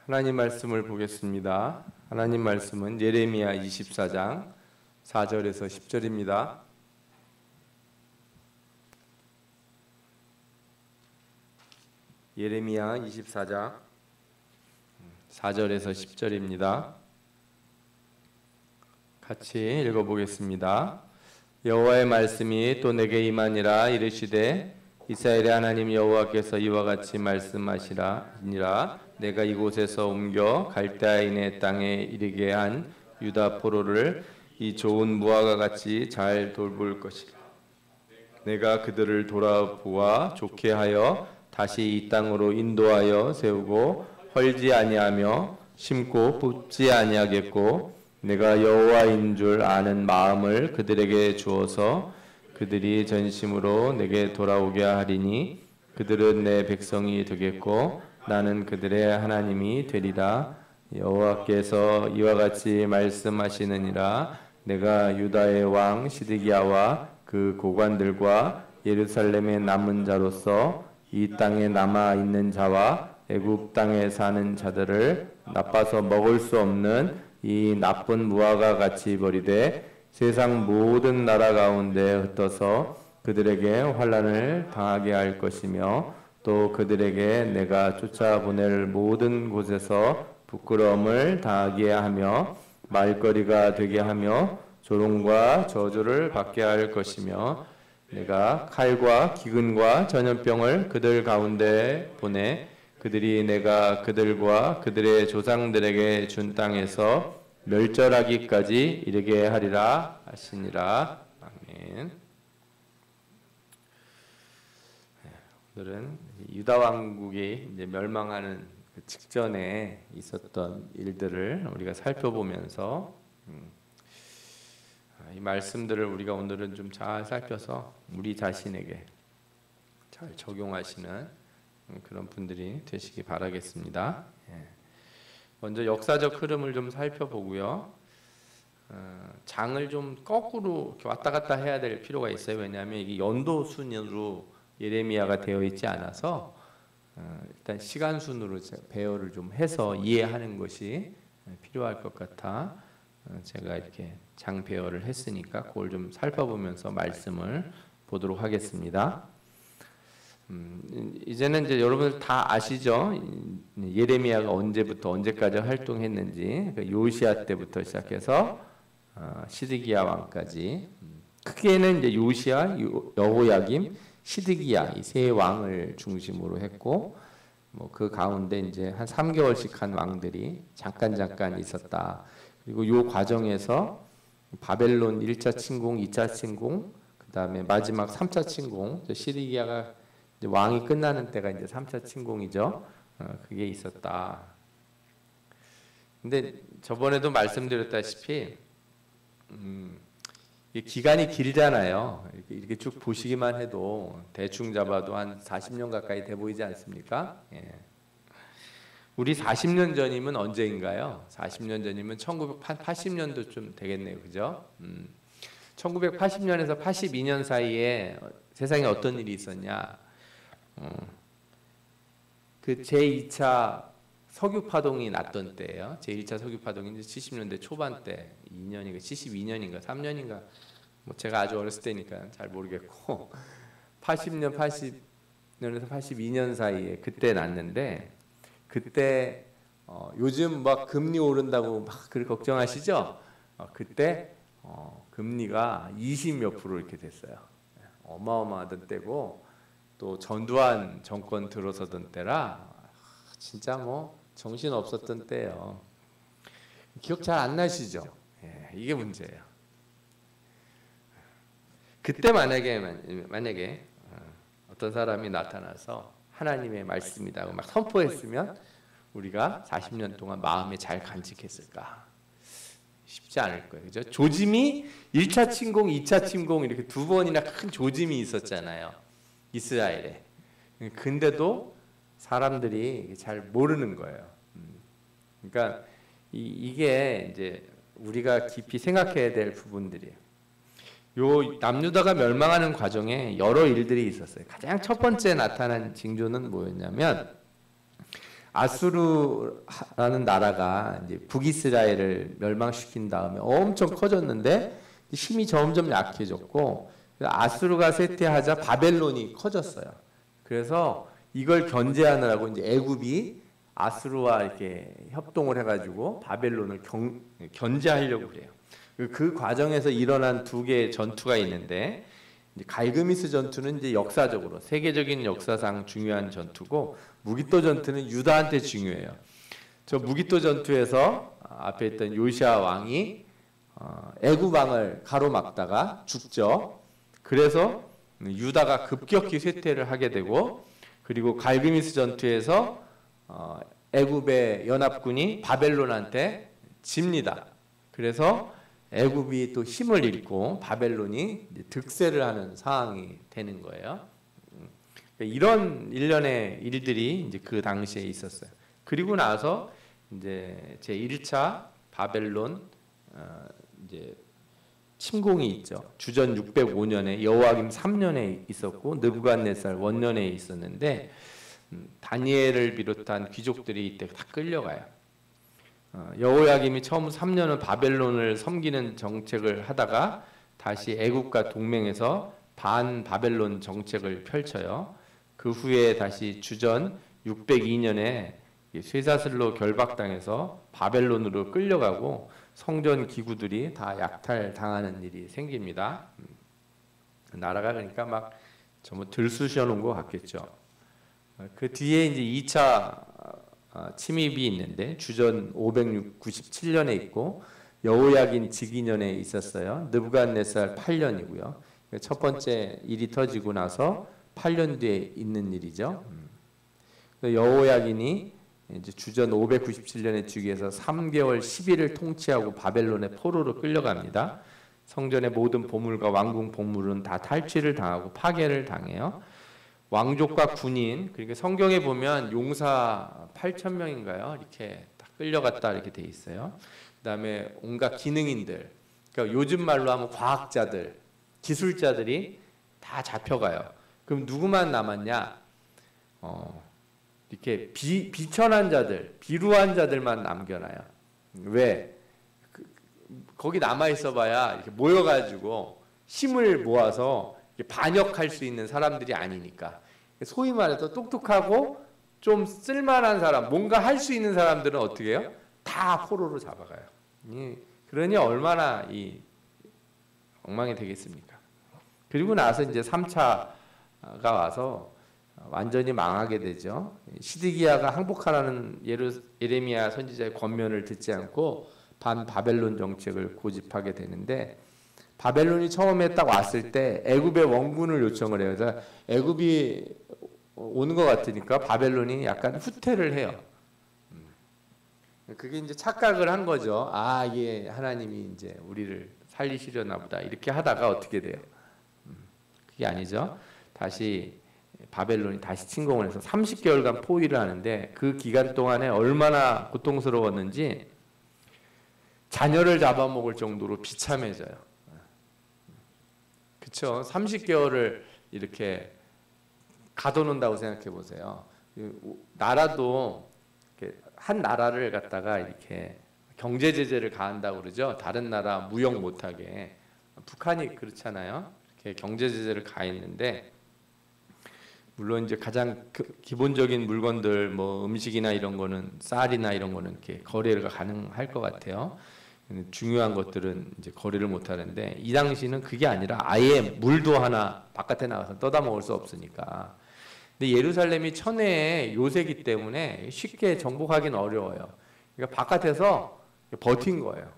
하나님 말씀을 보겠습니다. 하나님 말씀은 예레미야 24장 4절에서 10절입니다. 예레미야 24장 4절에서 10절입니다. 같이 읽어보겠습니다. 여호와의 말씀이 또 내게 임하니라. 이르시되 이스라엘의 하나님 여호와께서 이와 같이 말씀하시니라. 내가 이곳에서 옮겨 갈대아인의 땅에 이르게 한 유다 포로를 이 좋은 무화과 같이 잘 돌볼 것이라. 내가 그들을 돌아보아 좋게 하여 다시 이 땅으로 인도하여 세우고 헐지 아니하며 심고 뽑지 아니하겠고, 내가 여호와인 줄 아는 마음을 그들에게 주어서 그들이 전심으로 내게 돌아오게 하리니, 그들은 내 백성이 되겠고 나는 그들의 하나님이 되리라. 여호와께서 이와 같이 말씀하시느니라. 내가 유다의 왕 시드기야와 그 고관들과 예루살렘의 남은 자로서 이 땅에 남아 있는 자와 애굽 땅에 사는 자들을 나빠서 먹을 수 없는 이 나쁜 무화과 같이 버리되 세상 모든 나라 가운데 흩어서 그들에게 환난을 당하게 할 것이며, 또 그들에게 내가 쫓아보낼 모든 곳에서 부끄러움을 당하게 하며 말거리가 되게 하며 조롱과 저주를 받게 할 것이며, 내가 칼과 기근과 전염병을 그들 가운데 보내 그들이 내가 그들과 그들의 조상들에게 준 땅에서 멸절하기까지 이르게 하리라 하시니라. 아멘. 오늘은 유다 왕국이 이제 멸망하는 그 직전에 있었던 일들을 우리가 살펴보면서 이 말씀들을 우리가 오늘은 좀 잘 살펴서 우리 자신에게 잘 적용하시는 그런 분들이 되시기 바라겠습니다. 먼저 역사적 흐름을 좀 살펴보고요. 장을 좀 거꾸로 이렇게 왔다 갔다 해야 될 필요가 있어요. 왜냐하면 이게 연도 순으로 예레미야가 되어 있지 않아서 일단 시간 순으로 배열을 좀 해서 이해하는 것이 필요할 것 같아 제가 이렇게 장 배열을 했으니까 그걸 좀 살펴보면서 말씀을 보도록 하겠습니다. 이제는 이제 여러분들 다 아시죠? 예레미야가 언제부터 언제까지 활동했는지. 요시야 때부터 시작해서 시드기야 왕까지. 크게는 이제 요시야, 여호야김, 시드기야 이 세 왕을 중심으로 했고, 뭐 그 가운데 이제 한 3개월씩 한 왕들이 잠깐 있었다. 그리고 요 과정에서 바벨론 1차 침공, 2차 침공, 그다음에 마지막 3차 침공, 시드기야가 왕이 끝나는 때가 이제 3차 침공이죠. 그게 있었다. 근데 저번에도 말씀드렸다시피 기간이 길잖아요. 이렇게 쭉 보시기만 해도 대충 잡아도 한 40년 가까이 돼 보이지 않습니까? 예. 우리 40년 전이면 언제인가요? 40년 전이면 1980년도 좀 되겠네요. 그죠? 1980년에서 82년 사이에 세상에 어떤 일이 있었냐? 그 제2차 석유 파동이 났던 때예요. 제1차 석유 파동이 이제 70년대 초반 때 2년인가 72년인가 3년인가 뭐 제가 아주 어렸을 때니까 잘 모르겠고 80년 80년에서 82년 사이에 그때 났는데, 그때 요즘 막 금리 오른다고 막 그렇게 걱정하시죠? 그때 금리가 20 몇 프로 이렇게 됐어요. 어마어마하던 때고, 또 전두환 정권 들어서던 때라 진짜 뭐 정신 없었던 때예요. 기억 잘 안 나시죠? 예, 이게 문제예요. 그때 만약에 어떤 사람이 나타나서 하나님의 말씀이라고 막 선포했으면 우리가 40년 동안 마음에 잘 간직했을까? 쉽지 않을 거예요. 그죠? 조짐이 1차 침공, 2차 침공 이렇게 두 번이나 큰 조짐이 있었잖아요. 이스라엘에. 근데도 사람들이 잘 모르는 거예요. 그러니까 이게 이제 우리가 깊이 생각해야 될 부분들이에요. 요 남유다가 멸망하는 과정에 여러 일들이 있었어요. 가장 첫 번째 나타난 징조는 뭐였냐면 아수르라는 나라가 이제 북이스라엘을 멸망시킨 다음에 엄청 커졌는데 힘이 점점 약해졌고 아수르가 쇠퇴하자 바벨론이 커졌어요. 그래서 이걸 견제하느라고 이제 애굽이 아수르와 이렇게 협동을 해가지고 바벨론을 견제하려고 그래요. 그 과정에서 일어난 두 개의 전투가 있는데 이제 갈그미스 전투는 이제 역사적으로 세계적인 역사상 중요한 전투고 무기토 전투는 유다한테 중요해요. 저 무기토 전투에서 앞에 있던 요시아 왕이 애굽 왕을 가로막다가 죽죠. 그래서 유다가 급격히 쇠퇴를 하게 되고 그리고 갈그미스 전투에서 애굽의 연합군이 바벨론한테 집니다. 그래서 애굽이 또 힘을 잃고 바벨론이 이제 득세를 하는 상황이 되는 거예요. 이런 일련의 일들이 이제 그 당시에 있었어요. 그리고 나서 이제 제 1차 바벨론 이제 침공이 있죠. 주전 605년에 여호야김 3년에 있었고 느부갓네살 원년에 있었는데 다니엘을 비롯한 귀족들이 이때 다 끌려가요. 여호야김이 처음 3년은 바벨론을 섬기는 정책을 하다가 다시 애국과 동맹해서 반 바벨론 정책을 펼쳐요. 그 후에 다시 주전 602년에 쇠사슬로 결박당해서 바벨론으로 끌려가고 성전 기구들이 다 약탈당하는 일이 생깁니다. 나라가 그러니까 막 전부 들쑤셔 놓은 것 같겠죠. 그 뒤에 이제 2차 침입이 있는데 주전 597년에 있고 여호야긴 즉위년에 있었어요. 느부갓네살 8년이고요. 첫 번째 일이 터지고 나서 8년 뒤에 있는 일이죠. 여호야긴이 이제 주전 597년에 즉위해서 3개월 10일을 통치하고 바벨론의 포로로 끌려갑니다. 성전의 모든 보물과 왕궁 보물은 다 탈취를 당하고 파괴를 당해요. 왕족과 군인, 그러니까 성경에 보면 용사 8,000명인가요? 이렇게 다 끌려갔다 이렇게 돼 있어요. 그다음에 온갖 기능인들, 그러니까 요즘 말로 하면 과학자들, 기술자들이 다 잡혀가요. 그럼 누구만 남았냐? 이렇게 비천한 자들, 비루한 자들만 남겨놔요. 왜? 거기 남아 있어봐야 이렇게 모여가지고 힘을 모아서 반역할 수 있는 사람들이 아니니까. 소위 말해서 똑똑하고 좀 쓸만한 사람, 뭔가 할 수 있는 사람들은 어떻게 해요? 다 포로로 잡아가요. 그러니 얼마나 이 엉망이 되겠습니까? 그리고 나서 이제 3차가 와서 완전히 망하게 되죠. 시드기야가 항복하라는 예레미야 선지자의 권면을 듣지 않고 반 바벨론 정책을 고집하게 되는데 바벨론이 처음에 딱 왔을 때 애굽의 원군을 요청을 해요. 그래서 애굽이 오는 것 같으니까 바벨론이 약간 후퇴를 해요. 그게 이제 착각을 한 거죠. 아, 예, 하나님이 이제 우리를 살리시려나 보다. 이렇게 하다가 어떻게 돼요? 그게 아니죠. 다시 바벨론이 다시 침공을 해서 30개월간 포위를 하는데 그 기간 동안에 얼마나 고통스러웠는지 자녀를 잡아먹을 정도로 비참해져요. 그렇죠. 30개월을 이렇게 가둬놓는다고 생각해 보세요. 나라도 한 나라를 갖다가 이렇게 경제 제재를 가한다고 그러죠. 다른 나라 무역 못하게. 북한이 그렇잖아요. 이렇게 경제 제재를 가했는데 물론 이제 가장 기본적인 물건들 뭐 음식이나 이런 거는 쌀이나 이런 거는 이렇게 거래가 가능할 것 같아요. 중요한 것들은 이제 거래를 못 하는데 이 당시는 그게 아니라 아예 물도 하나 바깥에 나가서 떠다 먹을 수 없으니까. 근데 예루살렘이 천혜의 요새기 때문에 쉽게 정복하기는 어려워요. 그러니까 바깥에서 버틴 거예요.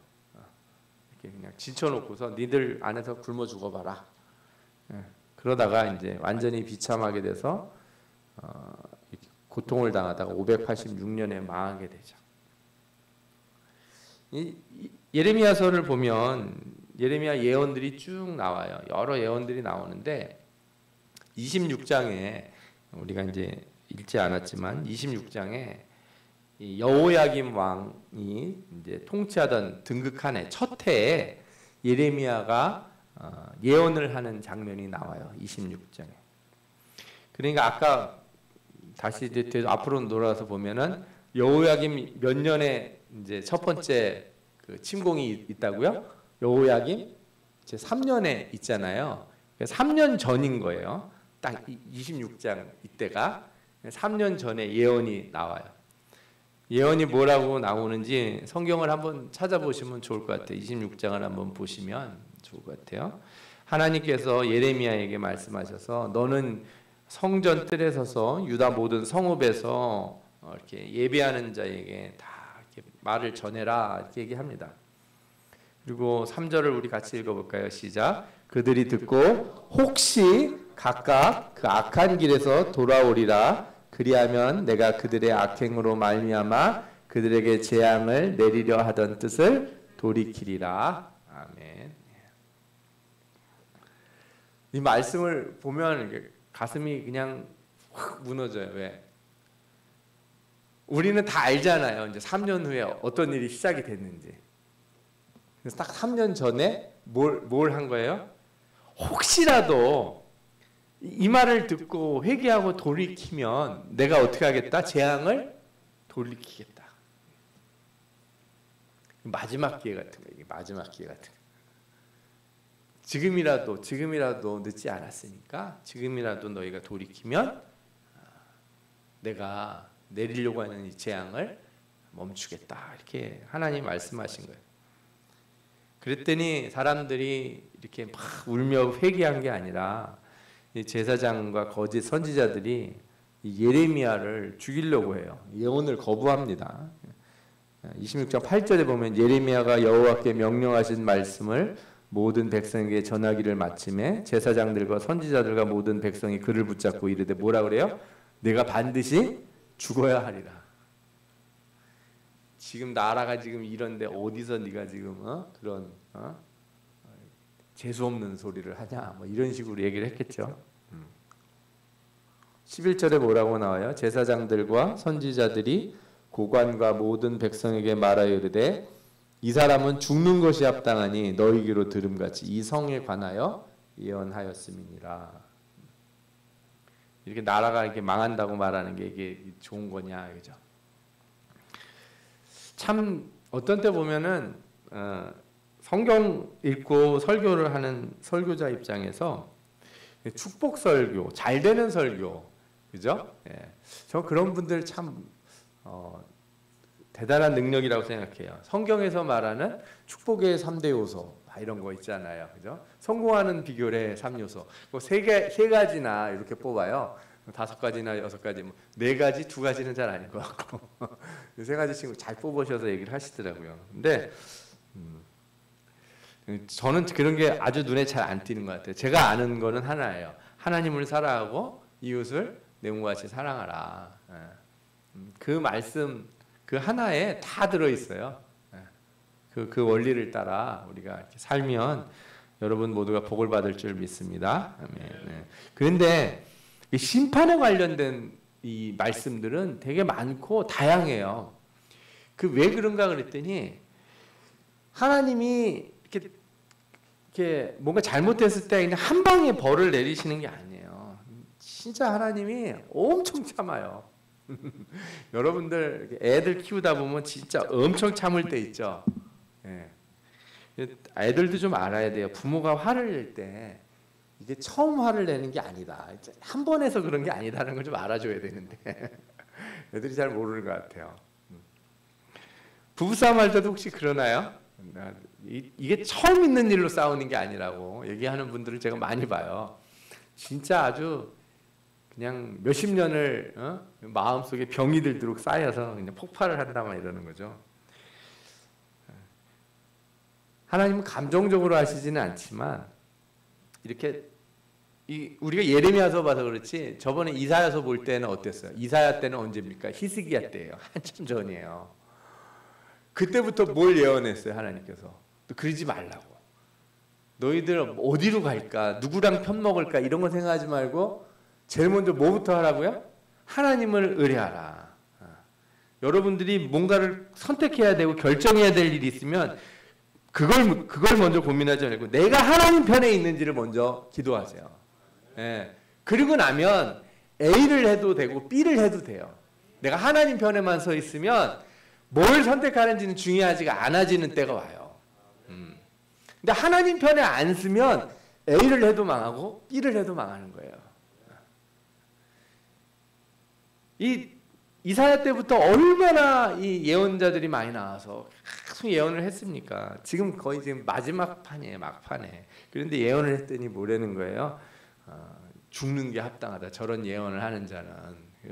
이렇게 그냥 지쳐놓고서 니들 안에서 굶어 죽어봐라. 그러다가 이제 완전히 비참하게 돼서 고통을 당하다가 586년에 망하게 되죠. 예레미야서를 보면 예레미야 예언들이 쭉 나와요. 여러 예언들이 나오는데 26장에 우리가 이제 읽지 않았지만 26장에 여호야김 왕이 이제 통치하던 등극한 해 첫 해에 예레미야가 예언을 하는 장면이 나와요. 26장에. 그러니까 아까 다시 이제 앞으로 돌아가서 보면은 여호야김 몇 년에 이제 첫 번째 그 침공이 있다고요? 여호야김 이제 3년에 있잖아요. 3년 전인 거예요. 딱 26장 이때가 3년 전에 예언이 나와요. 예언이 뭐라고 나오는지 성경을 한번 찾아보시면 좋을 것 같아요. 26장을 한번 보시면 좋을 것 같아요. 하나님께서 예레미야에게 말씀하셔서 너는 성전 뜰에 서서 유다 모든 성읍에서 이렇게 예배하는 자에게 다 이렇게 말을 전해라 이렇게 얘기합니다. 그리고 3절을 우리 같이 읽어볼까요? 시작. 그들이 듣고 혹시 각각 그 악한 길에서 돌아오리라. 그리하면 내가 그들의 악행으로 말미암아 그들에게 재앙을 내리려 하던 뜻을 돌이키리라. 아멘. 이 말씀을 보면 가슴이 그냥 확 무너져요. 왜? 우리는 다 알잖아요. 이제 3년 후에 어떤 일이 시작이 됐는지. 그래서 딱 3년 전에 뭘 한 거예요? 혹시라도 이 말을 듣고 회개하고 돌이키면 내가 어떻게 하겠다? 재앙을 돌이키겠다. 마지막 기회 같은 거예요. 이게 마지막 기회 같은 거. 지금이라도 늦지 않았으니까 지금이라도 너희가 돌이키면 내가 내리려고 하는 이 재앙을 멈추겠다. 이렇게 하나님 말씀하신 거예요. 그랬더니 사람들이 이렇게 막 울며 회개한 게 아니라 제사장과 거짓 선지자들이 예레미야를 죽이려고 해요. 예언을 거부합니다. 26장 8절에 보면 예레미야가 여호와께 명령하신 말씀을 모든 백성에게 전하기를 마침에 제사장들과 선지자들과 모든 백성이 그를 붙잡고 이르되 뭐라 그래요? 내가 반드시 죽어야 하리라. 지금 나라가 지금 이런데 어디서 네가 지금 그런 재수 없는 소리를 하냐? 뭐 이런 식으로 얘기를 했겠죠. 11절에 뭐라고 나와요? 제사장들과 선지자들이 고관과 모든 백성에게 말하여 이르되 이 사람은 죽는 것이 합당하니 너희에게로 들음같이 이 성에 관하여 예언하였음이니라. 이렇게 나라가 이렇게 망한다고 말하는 게 이게 좋은 거냐, 그죠? 참 어떤 때 보면은 성경 읽고 설교를 하는 설교자 입장에서 축복 설교, 잘 되는 설교, 그죠? 예. 저 그런 분들 참 대단한 능력이라고 생각해요. 성경에서 말하는 축복의 3대 요소 이런 거 있잖아요, 그죠? 성공하는 비결의 3요소, 세 가지나 이렇게 뽑아요. 5가지나 6가지, 4가지, 2가지는 잘 아닌 것 같고 3가지 친구 잘 뽑으셔서 얘기를 하시더라고요. 근데 저는 그런 게 아주 눈에 잘 안 띄는 것 같아요. 제가 아는 거는 하나예요. 하나님을 사랑하고 이웃을 내 몸과 같이 사랑하라. 그 말씀 그 하나에 다 들어있어요. 그 원리를 따라 우리가 이렇게 살면 여러분 모두가 복을 받을 줄 믿습니다. 아멘. 그런데 심판에 관련된 이 말씀들은 되게 많고 다양해요. 그 왜 그런가 그랬더니 하나님이 이렇게 뭔가 잘못했을 때 그냥 한 방에 벌을 내리시는 게 아니에요. 진짜 하나님이 엄청 참아요. 여러분들 애들 키우다 보면 진짜 엄청 참을 때 있죠. 예. 애들도 좀 알아야 돼요. 부모가 화를 낼 때 이게 처음 화를 내는 게 아니다. 한 번 해서 그런 게 아니다라는 걸 좀 알아줘야 되는데 애들이 잘 모르는 것 같아요. 부부싸움 할 때도 혹시 그러나요? 이게 처음 있는 일로 싸우는 게 아니라고 얘기하는 분들을 제가 많이 봐요. 진짜 아주 그냥 몇십 년을 마음속에 병이 들도록 쌓여서 그냥 폭발을 한다만 이러는 거죠. 하나님은 감정적으로 하시지는 않지만 이렇게 우리가 예레미야서 봐서 그렇지 저번에 이사야서 볼 때는 어땠어요? 이사야 때는 언제입니까? 히스기야 때예요. 한참 전이에요. 그때부터 뭘 예언했어요? 하나님께서 그러지 말라고. 너희들 어디로 갈까? 누구랑 편먹을까? 이런 거 생각하지 말고 제일 먼저 뭐부터 하라고요? 하나님을 의뢰하라. 여러분들이 뭔가를 선택해야 되고 결정해야 될 일이 있으면 그걸 먼저 고민하지 말고 내가 하나님 편에 있는지를 먼저 기도하세요. 예. 그리고 나면 A를 해도 되고 B를 해도 돼요. 내가 하나님 편에만 서 있으면 뭘 선택하는지는 중요하지가 않아지는 때가 와요. 근데 하나님 편에 안 쓰면 A를 해도 망하고 B를 해도 망하는 거예요. 이 이사야 때부터 얼마나 이 예언자들이 많이 나와서 계속 예언을 했습니까? 지금 거의 지금 마지막 판이에요, 막판에. 그런데 예언을 했더니 뭐라는 거예요? 죽는 게 합당하다. 저런 예언을 하는 자는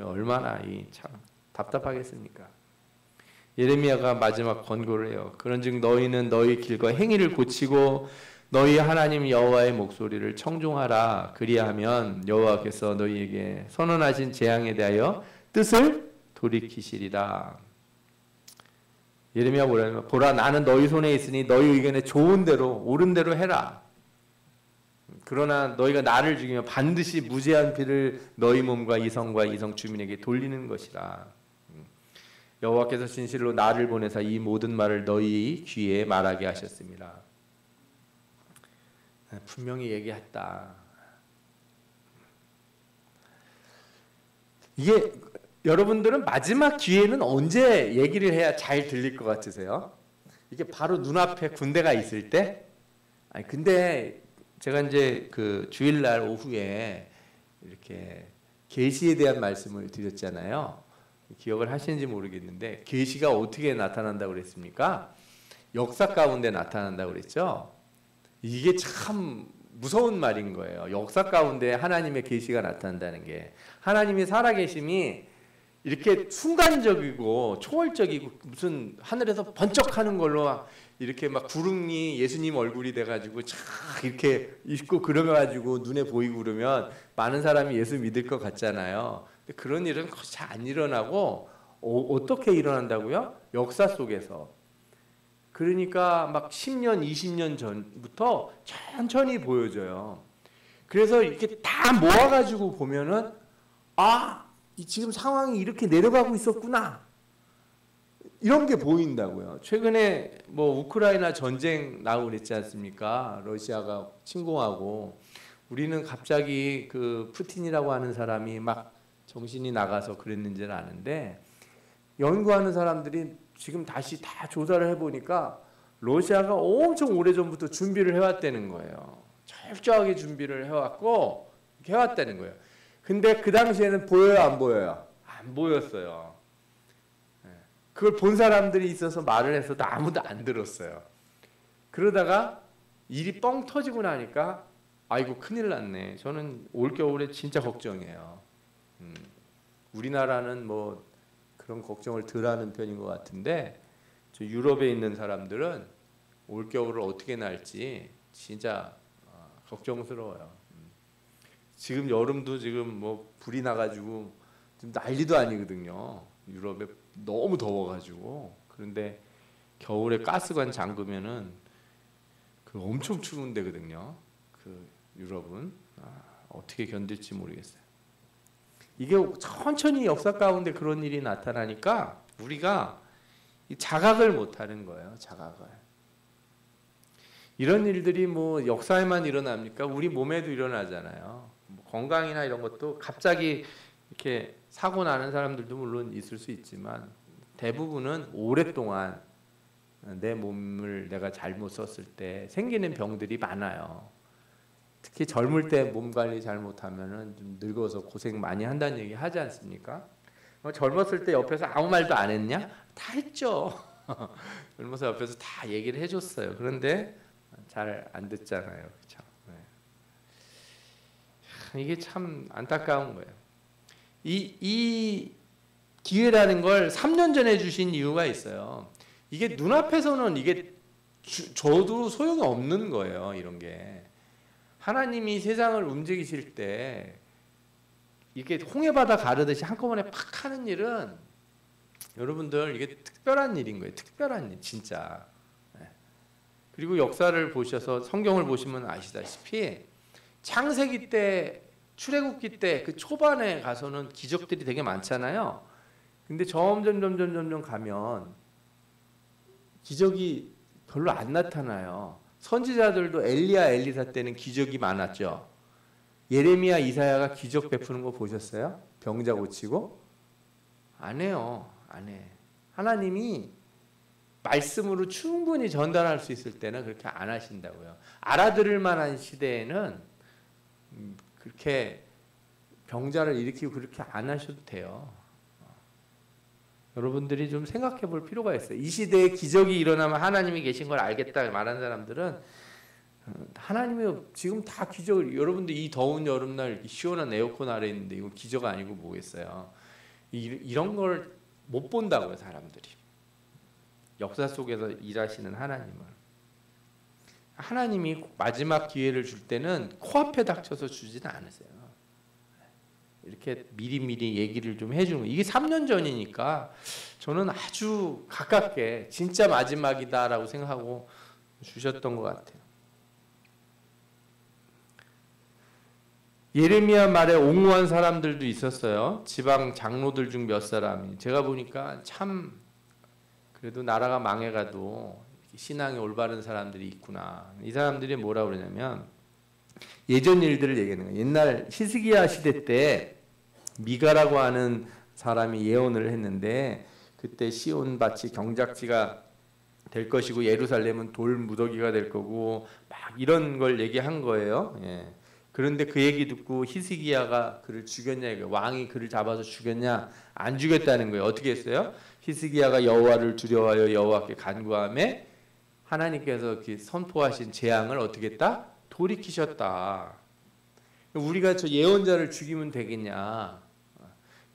얼마나 참 답답하겠습니까? 예레미야가 마지막 권고를 해요. 그런즉 너희는 너희 길과 행위를 고치고 너희 하나님 여호와의 목소리를 청종하라. 그리하면 여호와께서 너희에게 선언하신 재앙에 대하여 뜻을 돌이키시리라. 예레미야 뭐라냐면 보라 나는 너희 손에 있으니 너희 의견에 좋은 대로 옳은 대로 해라. 그러나 너희가 나를 죽이면 반드시 무죄한 피를 너희 몸과 이성과 이성 주민에게 돌리는 것이라. 여호와께서 진실로 나를 보내사 이 모든 말을 너희 귀에 말하게 하셨습니다. 분명히 얘기했다. 이게 여러분들은 마지막 기회는 언제 얘기를 해야 잘 들릴 것 같으세요? 이게 바로 눈앞에 군대가 있을 때? 아니 근데 제가 이제 그 주일날 오후에 이렇게 계시에 대한 말씀을 드렸잖아요. 기억을 하시는지 모르겠는데 계시가 어떻게 나타난다고 그랬습니까? 역사 가운데 나타난다고 그랬죠. 이게 참 무서운 말인 거예요. 역사 가운데 하나님의 계시가 나타난다는 게 하나님이 살아계심이 이렇게 순간적이고 초월적이고 무슨 하늘에서 번쩍하는 걸로 이렇게 막 구름이 예수님 얼굴이 돼가지고 쫙 이렇게 있고 그러가지고 눈에 보이고 그러면 많은 사람이 예수 믿을 것 같잖아요. 근데 그런 일은 잘 안 일어나고 어떻게 일어난다고요? 역사 속에서. 그러니까 막 10년, 20년 전부터 천천히 보여져요. 그래서 이렇게 다 모아가지고 보면은 지금 상황이 이렇게 내려가고 있었구나. 이런 게 보인다고요. 최근에 뭐 우크라이나 전쟁 나오고 그랬지 않습니까? 러시아가 침공하고 우리는 갑자기 그 푸틴이라고 하는 사람이 막 정신이 나가서 그랬는지는 아는데 연구하는 사람들이 지금 다시 다 조사를 해보니까 러시아가 엄청 오래전부터 준비를 해왔다는 거예요. 철저하게 준비를 해왔고 이렇게 해왔다는 거예요. 근데 그 당시에는 보여요, 안 보여요? 안 보였어요. 그걸 본 사람들이 있어서 말을 했어도 아무도 안 들었어요. 그러다가 일이 뻥 터지고 나니까 아이고 큰일 났네. 저는 올겨울에 진짜 걱정이에요. 우리나라는 뭐 그런 걱정을 덜 하는 편인 것 같은데 저 유럽에 있는 사람들은 올겨울을 어떻게 날지 진짜 걱정스러워요. 지금 여름도 지금 뭐 불이 나가지고 지금 난리도 아니거든요. 유럽에 너무 더워가지고. 그런데 겨울에 가스관 잠그면은 그 엄청 추운 데거든요. 그 유럽은 어떻게 견딜지 모르겠어요. 이게 천천히 역사 가운데 그런 일이 나타나니까 우리가 자각을 못하는 거예요. 자각을. 이런 일들이 뭐 역사에만 일어납니까? 우리 몸에도 일어나잖아요. 뭐 건강이나 이런 것도 갑자기 이렇게 사고 나는 사람들도 물론 있을 수 있지만 대부분은 오랫동안 내 몸을 내가 잘못 썼을 때 생기는 병들이 많아요. 특히 젊을 때 몸 관리 잘못하면은 좀 늙어서 고생 많이 한다는 얘기 하지 않습니까? 젊었을 때 옆에서 아무 말도 안 했냐? 다 했죠. 젊어서 옆에서 다 얘기를 해줬어요. 그런데 잘 안 듣잖아요. 그렇죠? 네. 이게 참 안타까운 거예요. 이 기회라는 걸 3년 전에 주신 이유가 있어요. 이게 눈앞에서는 이게 저도 소용이 없는 거예요. 이런 게. 하나님이 세상을 움직이실 때 이게 홍해바다 가르듯이 한꺼번에 팍 하는 일은 여러분들 이게 특별한 일인 거예요. 특별한 일 진짜. 그리고 역사를 보셔서 성경을 보시면 아시다시피 창세기 때 출애굽기 때 그 초반에 가서는 기적들이 되게 많잖아요. 근데 점점 가면 기적이 별로 안 나타나요. 선지자들도 엘리야 엘리사 때는 기적이 많았죠. 예레미야, 이사야가 기적 베푸는 거 보셨어요? 병자 고치고? 안 해요. 안 해. 하나님이 말씀으로 충분히 전달할 수 있을 때는 그렇게 안 하신다고요. 알아들을 만한 시대에는 그렇게 병자를 일으키고 그렇게 안 하셔도 돼요. 여러분들이 좀 생각해 볼 필요가 있어요. 이 시대에 기적이 일어나면 하나님이 계신 걸 알겠다 말하는 사람들은 하나님이 지금 다 기적을, 여러분들 이 더운 여름날 시원한 에어컨 아래 있는데 이거 기적 아니고 뭐겠어요. 이런 걸 못 본다고요, 사람들이. 역사 속에서 일하시는 하나님을. 하나님이 마지막 기회를 줄 때는 코앞에 닥쳐서 주지는 않으세요. 이렇게 미리미리 얘기를 좀 해주는 거예요. 이게 3년 전이니까 저는 아주 가깝게 진짜 마지막이다라고 생각하고 주셨던 것 같아요. 예레미야 말에 옹호한 사람들도 있었어요. 지방 장로들 중 몇 사람이. 제가 보니까 참 그래도 나라가 망해가도 신앙이 올바른 사람들이 있구나. 이 사람들이 뭐라고 그러냐면 예전 일들을 얘기하는 거예요. 옛날 히스기야 시대 때 미가라고 하는 사람이 예언을 했는데 그때 시온 밭이 경작지가 될 것이고 예루살렘은 돌 무더기가 될 거고 막 이런 걸 얘기한 거예요. 예. 그런데 그 얘기 듣고 히스기야가 그를 죽였냐 이거예요. 왕이 그를 잡아서 죽였냐? 안 죽였다는 거예요. 어떻게 했어요? 히스기야가 여호와를 두려워하여 여호와께 간구하며 하나님께서 선포하신 재앙을 어떻게 했다? 돌이키셨다. 우리가 저 예언자를 죽이면 되겠냐?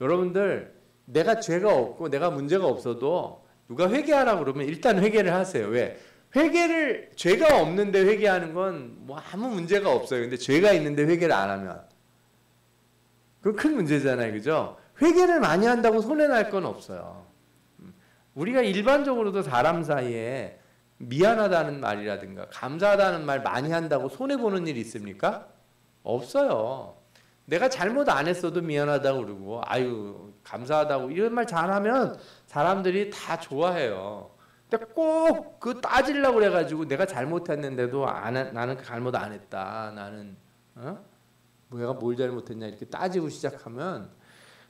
여러분들 내가 죄가 없고 내가 문제가 없어도 누가 회개하라고 그러면 일단 회개를 하세요. 왜? 회개를, 죄가 없는데 회개하는 건 뭐 아무 문제가 없어요. 근데 죄가 있는데 회개를 안 하면 그건 큰 문제잖아요. 그죠? 회개를 많이 한다고 손해날 건 없어요. 우리가 일반적으로도 사람 사이에 미안하다는 말이라든가 감사하다는 말 많이 한다고 손해보는 일이 있습니까? 없어요. 내가 잘못 안 했어도 미안하다고 그러고 아유 감사하다고 이런 말 잘하면 사람들이 다 좋아해요. 근데 꼭 그 따지려고 그래가지고 내가 잘못했는데도 나는 잘못 안 했다. 나는 내가 뭘 잘못했냐 이렇게 따지고 시작하면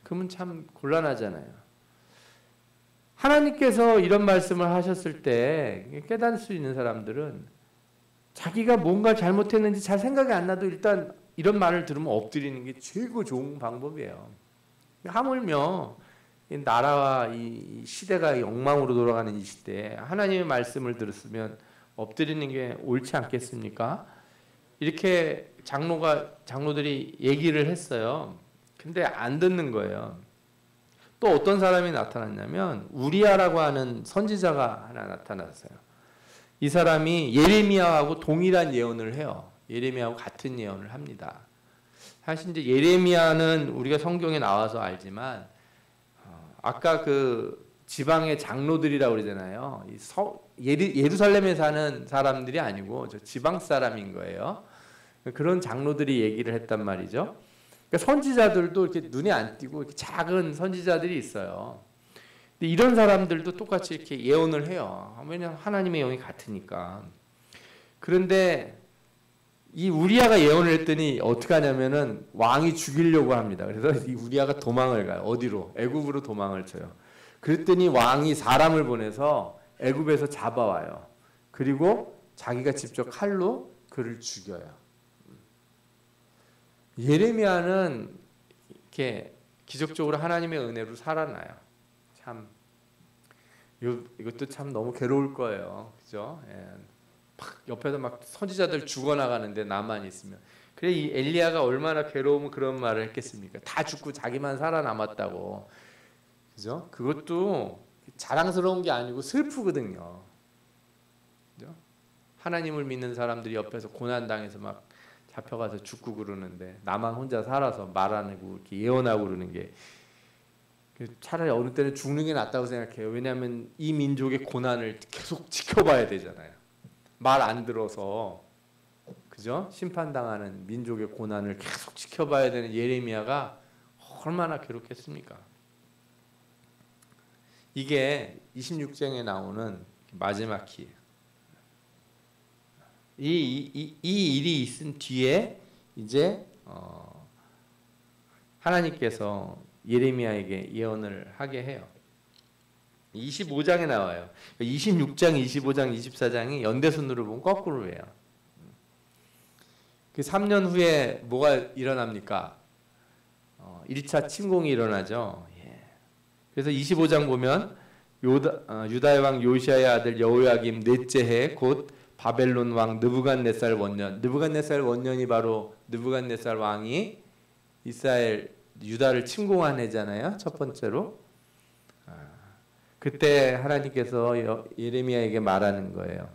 그러면 참 곤란하잖아요. 하나님께서 이런 말씀을 하셨을 때 깨달을 수 있는 사람들은 자기가 뭔가 잘못했는지 잘 생각이 안 나도 일단 이런 말을 들으면 엎드리는 게 최고 좋은 방법이에요. 하물며 이 나라와 이 시대가 엉망으로 돌아가는 이 시대에 하나님의 말씀을 들었으면 엎드리는 게 옳지 않겠습니까? 이렇게 장로들이 얘기를 했어요. 근데 안 듣는 거예요. 또 어떤 사람이 나타났냐면 우리야라고 하는 선지자가 하나 나타났어요. 이 사람이 예레미야하고 동일한 예언을 해요. 예레미야하고 같은 예언을 합니다. 사실 이제 예레미야는 우리가 성경에 나와서 알지만 아까 그 지방의 장로들이라고 그러잖아요. 예루살렘에 사는 사람들이 아니고 저 지방 사람인 거예요. 그런 장로들이 얘기를 했단 말이죠. 그러니까 선지자들도 이렇게 눈에 안 띄고 이렇게 작은 선지자들이 있어요. 근데 이런 사람들도 똑같이 이렇게 예언을 해요. 왜냐하면 하나님의 영이 같으니까. 그런데 이 우리야가 예언을 했더니 어떻게 하냐면은 왕이 죽이려고 합니다. 그래서 이 우리야가 도망을 가요. 어디로? 애굽으로 도망을 쳐요. 그랬더니 왕이 사람을 보내서 애굽에서 잡아와요. 그리고 자기가 직접 칼로 그를 죽여요. 예레미야는 이렇게 기적적으로 하나님의 은혜로 살아나요. 참 이것도 참 너무 괴로울 거예요. 그죠? 예. 막 옆에서 막 선지자들 죽어나가는데 나만 있으면. 그래 이 엘리야가 얼마나 괴로우면 그런 말을 했겠습니까? 다 죽고 자기만 살아남았다고. 그죠? 그것도 자랑스러운 게 아니고 슬프거든요. 그죠? 하나님을 믿는 사람들이 옆에서 고난당해서 막 잡혀가서 죽고 그러는데 나만 혼자 살아서 말 안 하고 이렇게 예언하고 그러는 게 차라리 어느 때는 죽는 게 낫다고 생각해요. 왜냐하면 이 민족의 고난을 계속 지켜봐야 되잖아요. 말 안 들어서 그죠? 심판당하는 민족의 고난을 계속 지켜봐야 되는 예레미야가 얼마나 괴롭겠습니까? 이게 26장에 나오는 마지막 기회예요. 이 일이 있은 뒤에 이제 하나님께서 예레미야에게 예언을 하게 해요. 25장에 나와요. 26장, 25장, 24장이 연대순으로 보면 거꾸로예요. 그 3년 후에 뭐가 일어납니까? 1차 침공이 일어나죠. 그래서 25장 보면 유다의 왕 요시아의 아들 여호야김 넷째 해 곧 바벨론 왕 느부갓네살 원년. 느부갓네살 원년이 바로 느부갓네살 왕이 이스라엘 유다를 침공한 해잖아요. 첫 번째로. 그때 하나님께서 예레미야에게 말하는 거예요.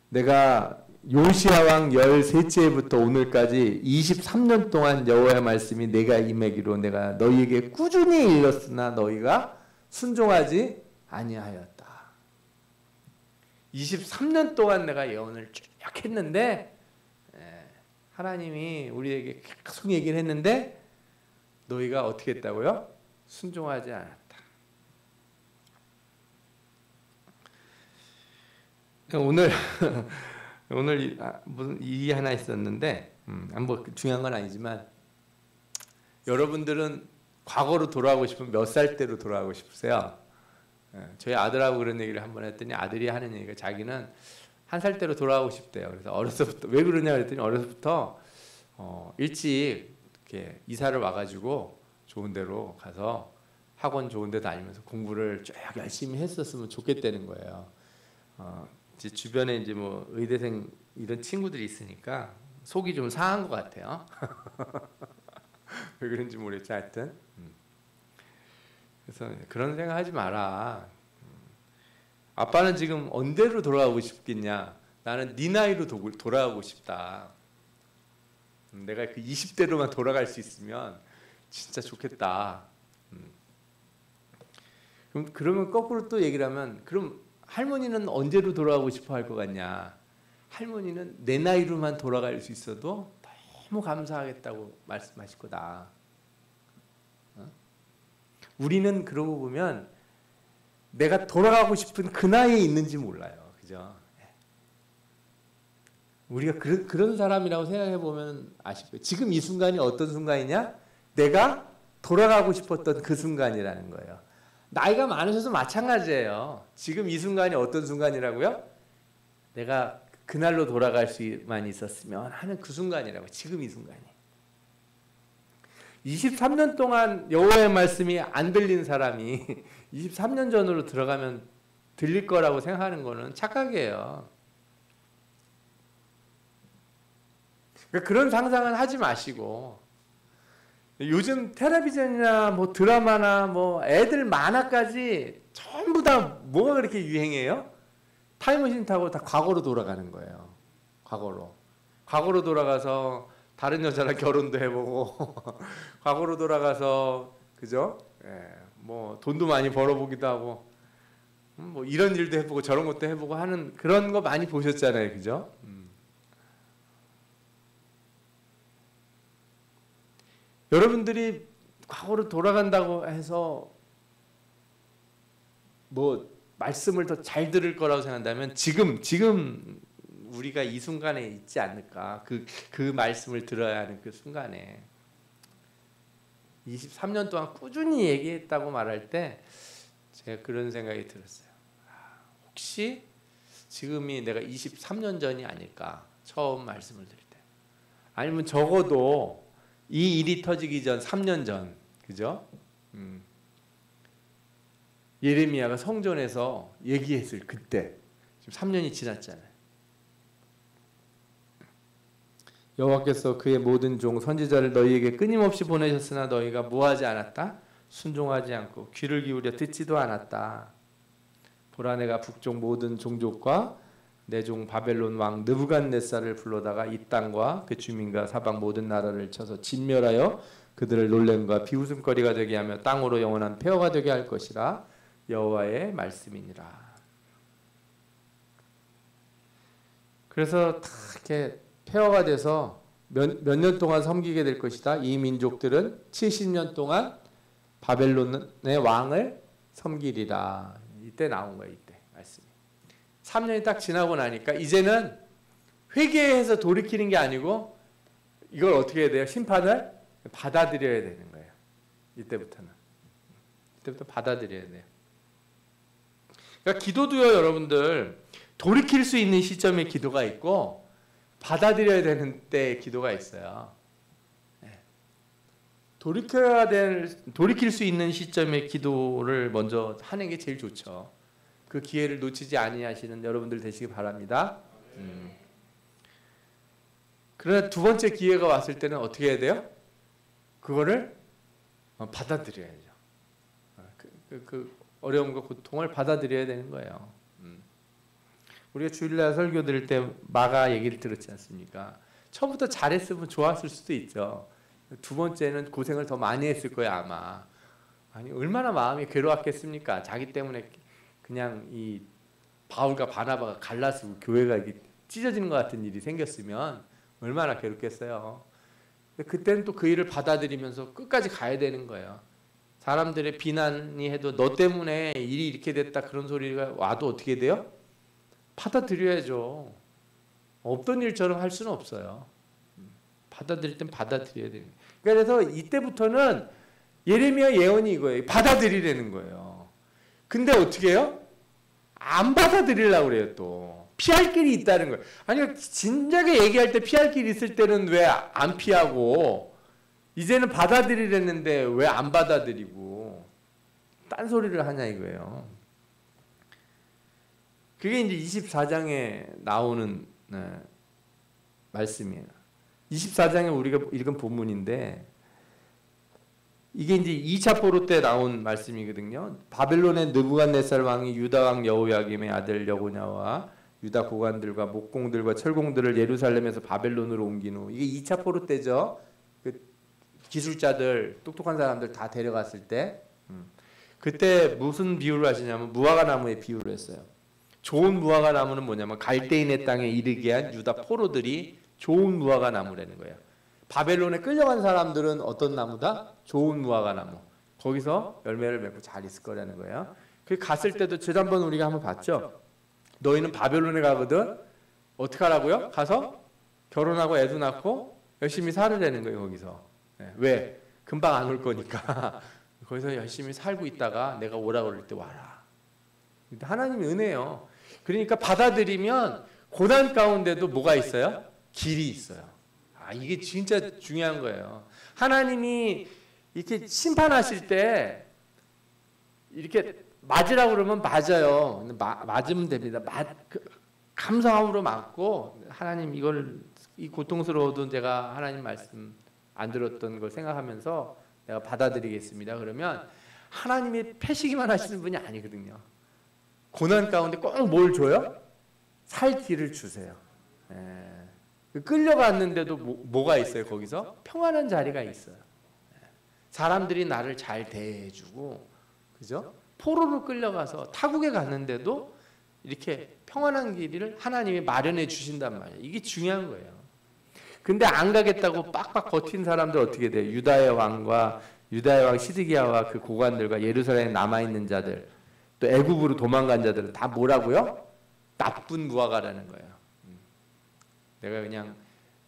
내가 요시아 왕 13째 해부터 오늘까지 23년 동안 여호와의 말씀이 내가 임하기로 내가 너희에게 꾸준히 일렀으나 너희가 순종하지 아니하였다. 23년 동안 내가 예언을 쭉 했는데 하나님이 우리에게 계속 얘기를 했는데 너희가 어떻게 했다고요? 순종하지 않았다. 오늘 무슨 일이 하나 있었는데 뭐 중요한 건 아니지만 여러분들은 과거로 돌아가고 싶으면 몇 살 때로 돌아가고 싶으세요? 저희 아들하고 그런 얘기를 한번 했더니 아들이 하는 얘기가 자기는 1살 때로 돌아가고 싶대요. 그래서 어려서부터 왜 그러냐 그랬더니 어려서부터 일찍 이렇게 이사를 와가지고 좋은 데로 가서 학원 좋은 데 다니면서 공부를 쭉 열심히 했었으면 좋겠다는 거예요. 이제 주변에 이제 뭐 의대생 이런 친구들이 있으니까 속이 좀 상한 것 같아요. 왜 그런지 모르겠지 하여튼. 그래서 그런 생각 하지 마라. 아빠는 지금 언제로 돌아가고 싶겠냐? 나는 네 나이로 돌아가고 싶다. 내가 그 20대로만 돌아갈 수 있으면 진짜 좋겠다. 그러면 거꾸로 또 얘기를 하면 그럼 할머니는 언제로 돌아가고 싶어 할 것 같냐? 할머니는 내 나이로만 돌아갈 수 있어도 너무 감사하겠다고 말씀하실 거다. 우리는 그러고 보면 내가 돌아가고 싶은 그 나이에 있는지 몰라요. 그죠? 우리가 그런 사람이라고 생각해 보면 아실 거예요. 지금 이 순간이 어떤 순간이냐? 내가 돌아가고 싶었던 그 순간이라는 거예요. 나이가 많으셔도 마찬가지예요. 지금 이 순간이 어떤 순간이라고요? 내가 그날로 돌아갈 수만 있었으면 하는 그 순간이라고. 지금 이 순간이. 23년 동안 여호와의 말씀이 안 들린 사람이 23년 전으로 들어가면 들릴 거라고 생각하는 거는 착각이에요. 그러니까 그런 상상은 하지 마시고 요즘 텔레비전이나 뭐 드라마나 뭐 애들 만화까지 전부 다 뭐가 그렇게 유행해요? 타임머신 타고 다 과거로 돌아가는 거예요. 과거로 돌아가서 다른 여자랑 결혼도 해보고 과거로 돌아가서 그죠? 뭐 돈도 많이 벌어보기도 하고 뭐 이런 일도 해보고 저런 것도 해보고 하는 그런 거 많이 보셨잖아요, 그죠? 여러분들이 과거로 돌아간다고 해서 뭐 말씀을 더 잘 들을 거라고 생각한다면 지금 우리가 이 순간에 있지 않을까? 그 말씀을 들어야 하는 그 순간에 23년 동안 꾸준히 얘기했다고 말할 때 제가 그런 생각이 들었어요. 혹시 지금이 내가 23년 전이 아닐까? 처음 말씀을 드릴 때. 아니면 적어도 이 일이 터지기 전 3년 전, 그죠? 예레미야가 성전에서 얘기했을 그때 지금 3년이 지났잖아요. 여호와께서 그의 모든 종 선지자를 너희에게 끊임없이 보내셨으나 너희가 뭐하지 않았다? 순종하지 않고 귀를 기울여 듣지도 않았다. 보라 내가 북쪽 모든 종족과 내 종 바벨론 왕 느부갓네살을 불러다가 이 땅과 그 주민과 사방 모든 나라를 쳐서 진멸하여 그들을 놀램과 비웃음거리가 되게 하며 땅으로 영원한 폐허가 되게 할 것이라 여호와의 말씀이니라. 그래서 다 이렇게 폐허가 돼서 몇 년 동안 섬기게 될 것이다. 이 민족들은 70년 동안 바벨론의 왕을 섬기리라. 이때 나온 거예요. 이때 말씀이. 3년이 딱 지나고 나니까 이제는 회개해서 돌이키는 게 아니고 이걸 어떻게 해야 돼요? 심판을 받아들여야 되는 거예요. 이때부터 받아들여야 돼요. 그러니까 기도도요, 여러분들 돌이킬 수 있는 시점의 기도가 있고 받아들여야 되는 때의 기도가 있어요. 돌이킬 수 있는 시점의 기도를 먼저 하는 게 제일 좋죠. 그 기회를 놓치지 아니하시는 여러분들 되시기 바랍니다. 그러나 두 번째 기회가 왔을 때는 어떻게 해야 돼요? 그거를 받아들여야죠. 그 어려움과 고통을 받아들여야 되는 거예요. 우리가 주일날 설교 들을 때 마가 얘기를 들었지 않습니까? 처음부터 잘했으면 좋았을 수도 있죠. 두 번째는 고생을 더 많이 했을 거예요, 아마. 아니, 얼마나 마음이 괴로웠겠습니까? 자기 때문에 그냥 이 바울과 바나바가 갈라서고 교회가 이게 찢어지는 것 같은 일이 생겼으면 얼마나 괴롭겠어요. 그때는 또 그 일을 받아들이면서 끝까지 가야 되는 거예요. 사람들의 비난이 해도 너 때문에 일이 이렇게 됐다 그런 소리가 와도 어떻게 돼요? 받아들여야죠. 없던 일처럼 할 수는 없어요. 받아들일 땐 받아들여야 돼요. 그래서 이때부터는 예레미야 예언이 이거예요. 받아들이라는 거예요. 근데 어떻게 해요? 안 받아들이려고 그래요. 또 피할 길이 있다는 거예요. 아니, 진작에 얘기할 때 피할 길이 있을 때는 왜 안 피하고 이제는 받아들이랬는데 왜 안 받아들이고 딴소리를 하냐 이거예요. 그게 이제 24장에 나오는 말씀이에요. 24장에 우리가 읽은 본문인데 이게 이제 2차 포로 때 나온 말씀이거든요. 바벨론의 느부갓네살 왕이 유다 왕 여호야김의 아들 여고냐와 유다 고관들과 목공들과 철공들을 예루살렘에서 바벨론으로 옮긴 후, 이게 2차 포로 때죠. 그 기술자들, 똑똑한 사람들 다 데려갔을 때, 그때 무슨 비유를 하시냐면 무화과 나무의 비유를 했어요. 좋은 무화과 나무는 뭐냐면 갈대인의 땅에 이르게 한 유다 포로들이 좋은 무화과 나무라는 거예요. 바벨론에 끌려간 사람들은 어떤 나무다? 좋은 무화과 나무. 거기서 열매를 맺고 잘 있을 거라는 거예요. 그 갔을 때도 지난번 우리가 한번 봤죠. 너희는 바벨론에 가거든 어떻게 하라고요? 가서 결혼하고 애도 낳고 열심히 살으라는 거예요. 거기서. 왜? 금방 안 올 거니까. 거기서 열심히 살고 있다가 내가 오라고 그럴 때 와라. 하나님의 은혜예요. 그러니까 받아들이면 고난 가운데도 뭐가 있어요? 길이 있어요. 이게 진짜 중요한 거예요. 하나님이 이렇게 심판하실 때 이렇게 맞으라고 그러면 맞아요. 맞으면 됩니다. 감사함으로 맞고 하나님 이 고통스러워도 제가 하나님 말씀 안 들었던 걸 생각하면서 내가 받아들이겠습니다. 그러면 하나님이 패시기만 하시는 분이 아니거든요. 고난 가운데 꼭 뭘 줘요? 살 길을 주세요. 끌려갔는데도 뭐가 있어요? 거기서 평안한 자리가 있어요. 사람들이 나를 잘 대해주고, 그죠? 포로로 끌려가서 타국에 갔는데도 이렇게 평안한 길을 하나님이 마련해 주신단 말이에요. 이게 중요한 거예요. 근데 안 가겠다고 빡빡 버틴 사람들 어떻게 돼요? 유다의 왕 시드기야와 그 고관들과 예루살렘에 남아 있는 자들, 또 애굽으로 도망간 자들은 다 뭐라고요? 나쁜 무화과라는 거예요. 내가 그냥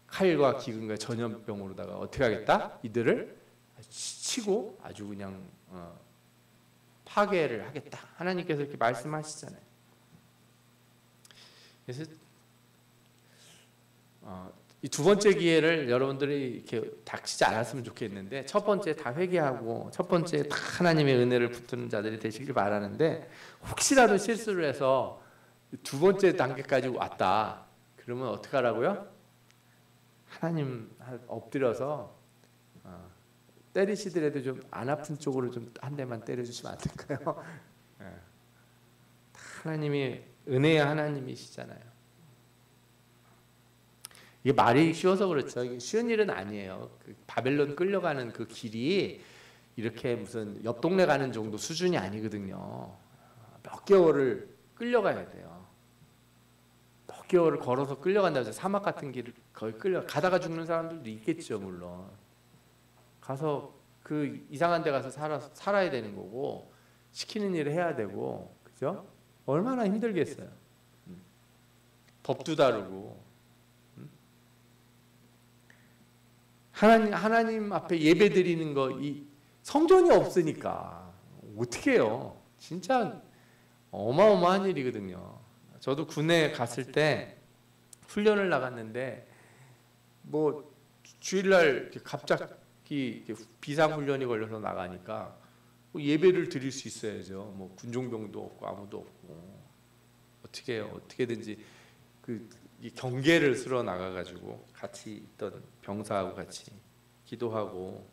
칼과 기근과 전염병으로다가 어떻게 하겠다? 이들을 치고 아주 그냥 파괴를 하겠다. 하나님께서 이렇게 말씀하시잖아요. 그래서 이 두 번째 기회를 여러분들이 이렇게 닥치지 않았으면 좋겠는데, 첫 번째 다 회개하고 첫 번째 다 하나님의 은혜를 붙드는 자들이 되시길 바라는데, 혹시라도 실수를 해서 두 번째 단계까지 왔다 그러면 어떻게 하라고요? 하나님 엎드려서 때리시더라도 좀 안 아픈 쪽으로 좀 한 대만 때려주시면 안 될까요? 하나님이 은혜의 하나님이시잖아요. 이게 말이 쉬워서 그렇죠. 이게 쉬운 일은 아니에요. 그 바벨론 끌려가는 그 길이 이렇게 무슨 옆 동네 가는 정도 수준이 아니거든요. 몇 개월을 끌려가야 돼요. 몇 개월을 걸어서 끌려간다고 해서 사막 같은 길을 거의 가다가 죽는 사람들도 있겠죠, 물론. 가서 그 이상한 데 가서 살아야 되는 거고, 시키는 일을 해야 되고, 그죠? 얼마나 힘들겠어요. 법도 다르고. 하나님 앞에 예배 드리는 거, 이 성전이 없으니까 어떻게 해요? 진짜 어마어마한 일이거든요. 저도 군에 갔을 때 훈련을 나갔는데 뭐 주일날 갑자기 비상훈련이 걸려서 나가니까 뭐 예배를 드릴 수 있어야죠. 뭐 군종병도 없고 아무도 없고 어떻게 해요? 어떻게든지 이 경계를 쓸어 나가가지고 같이 있던 병사하고 같이 기도하고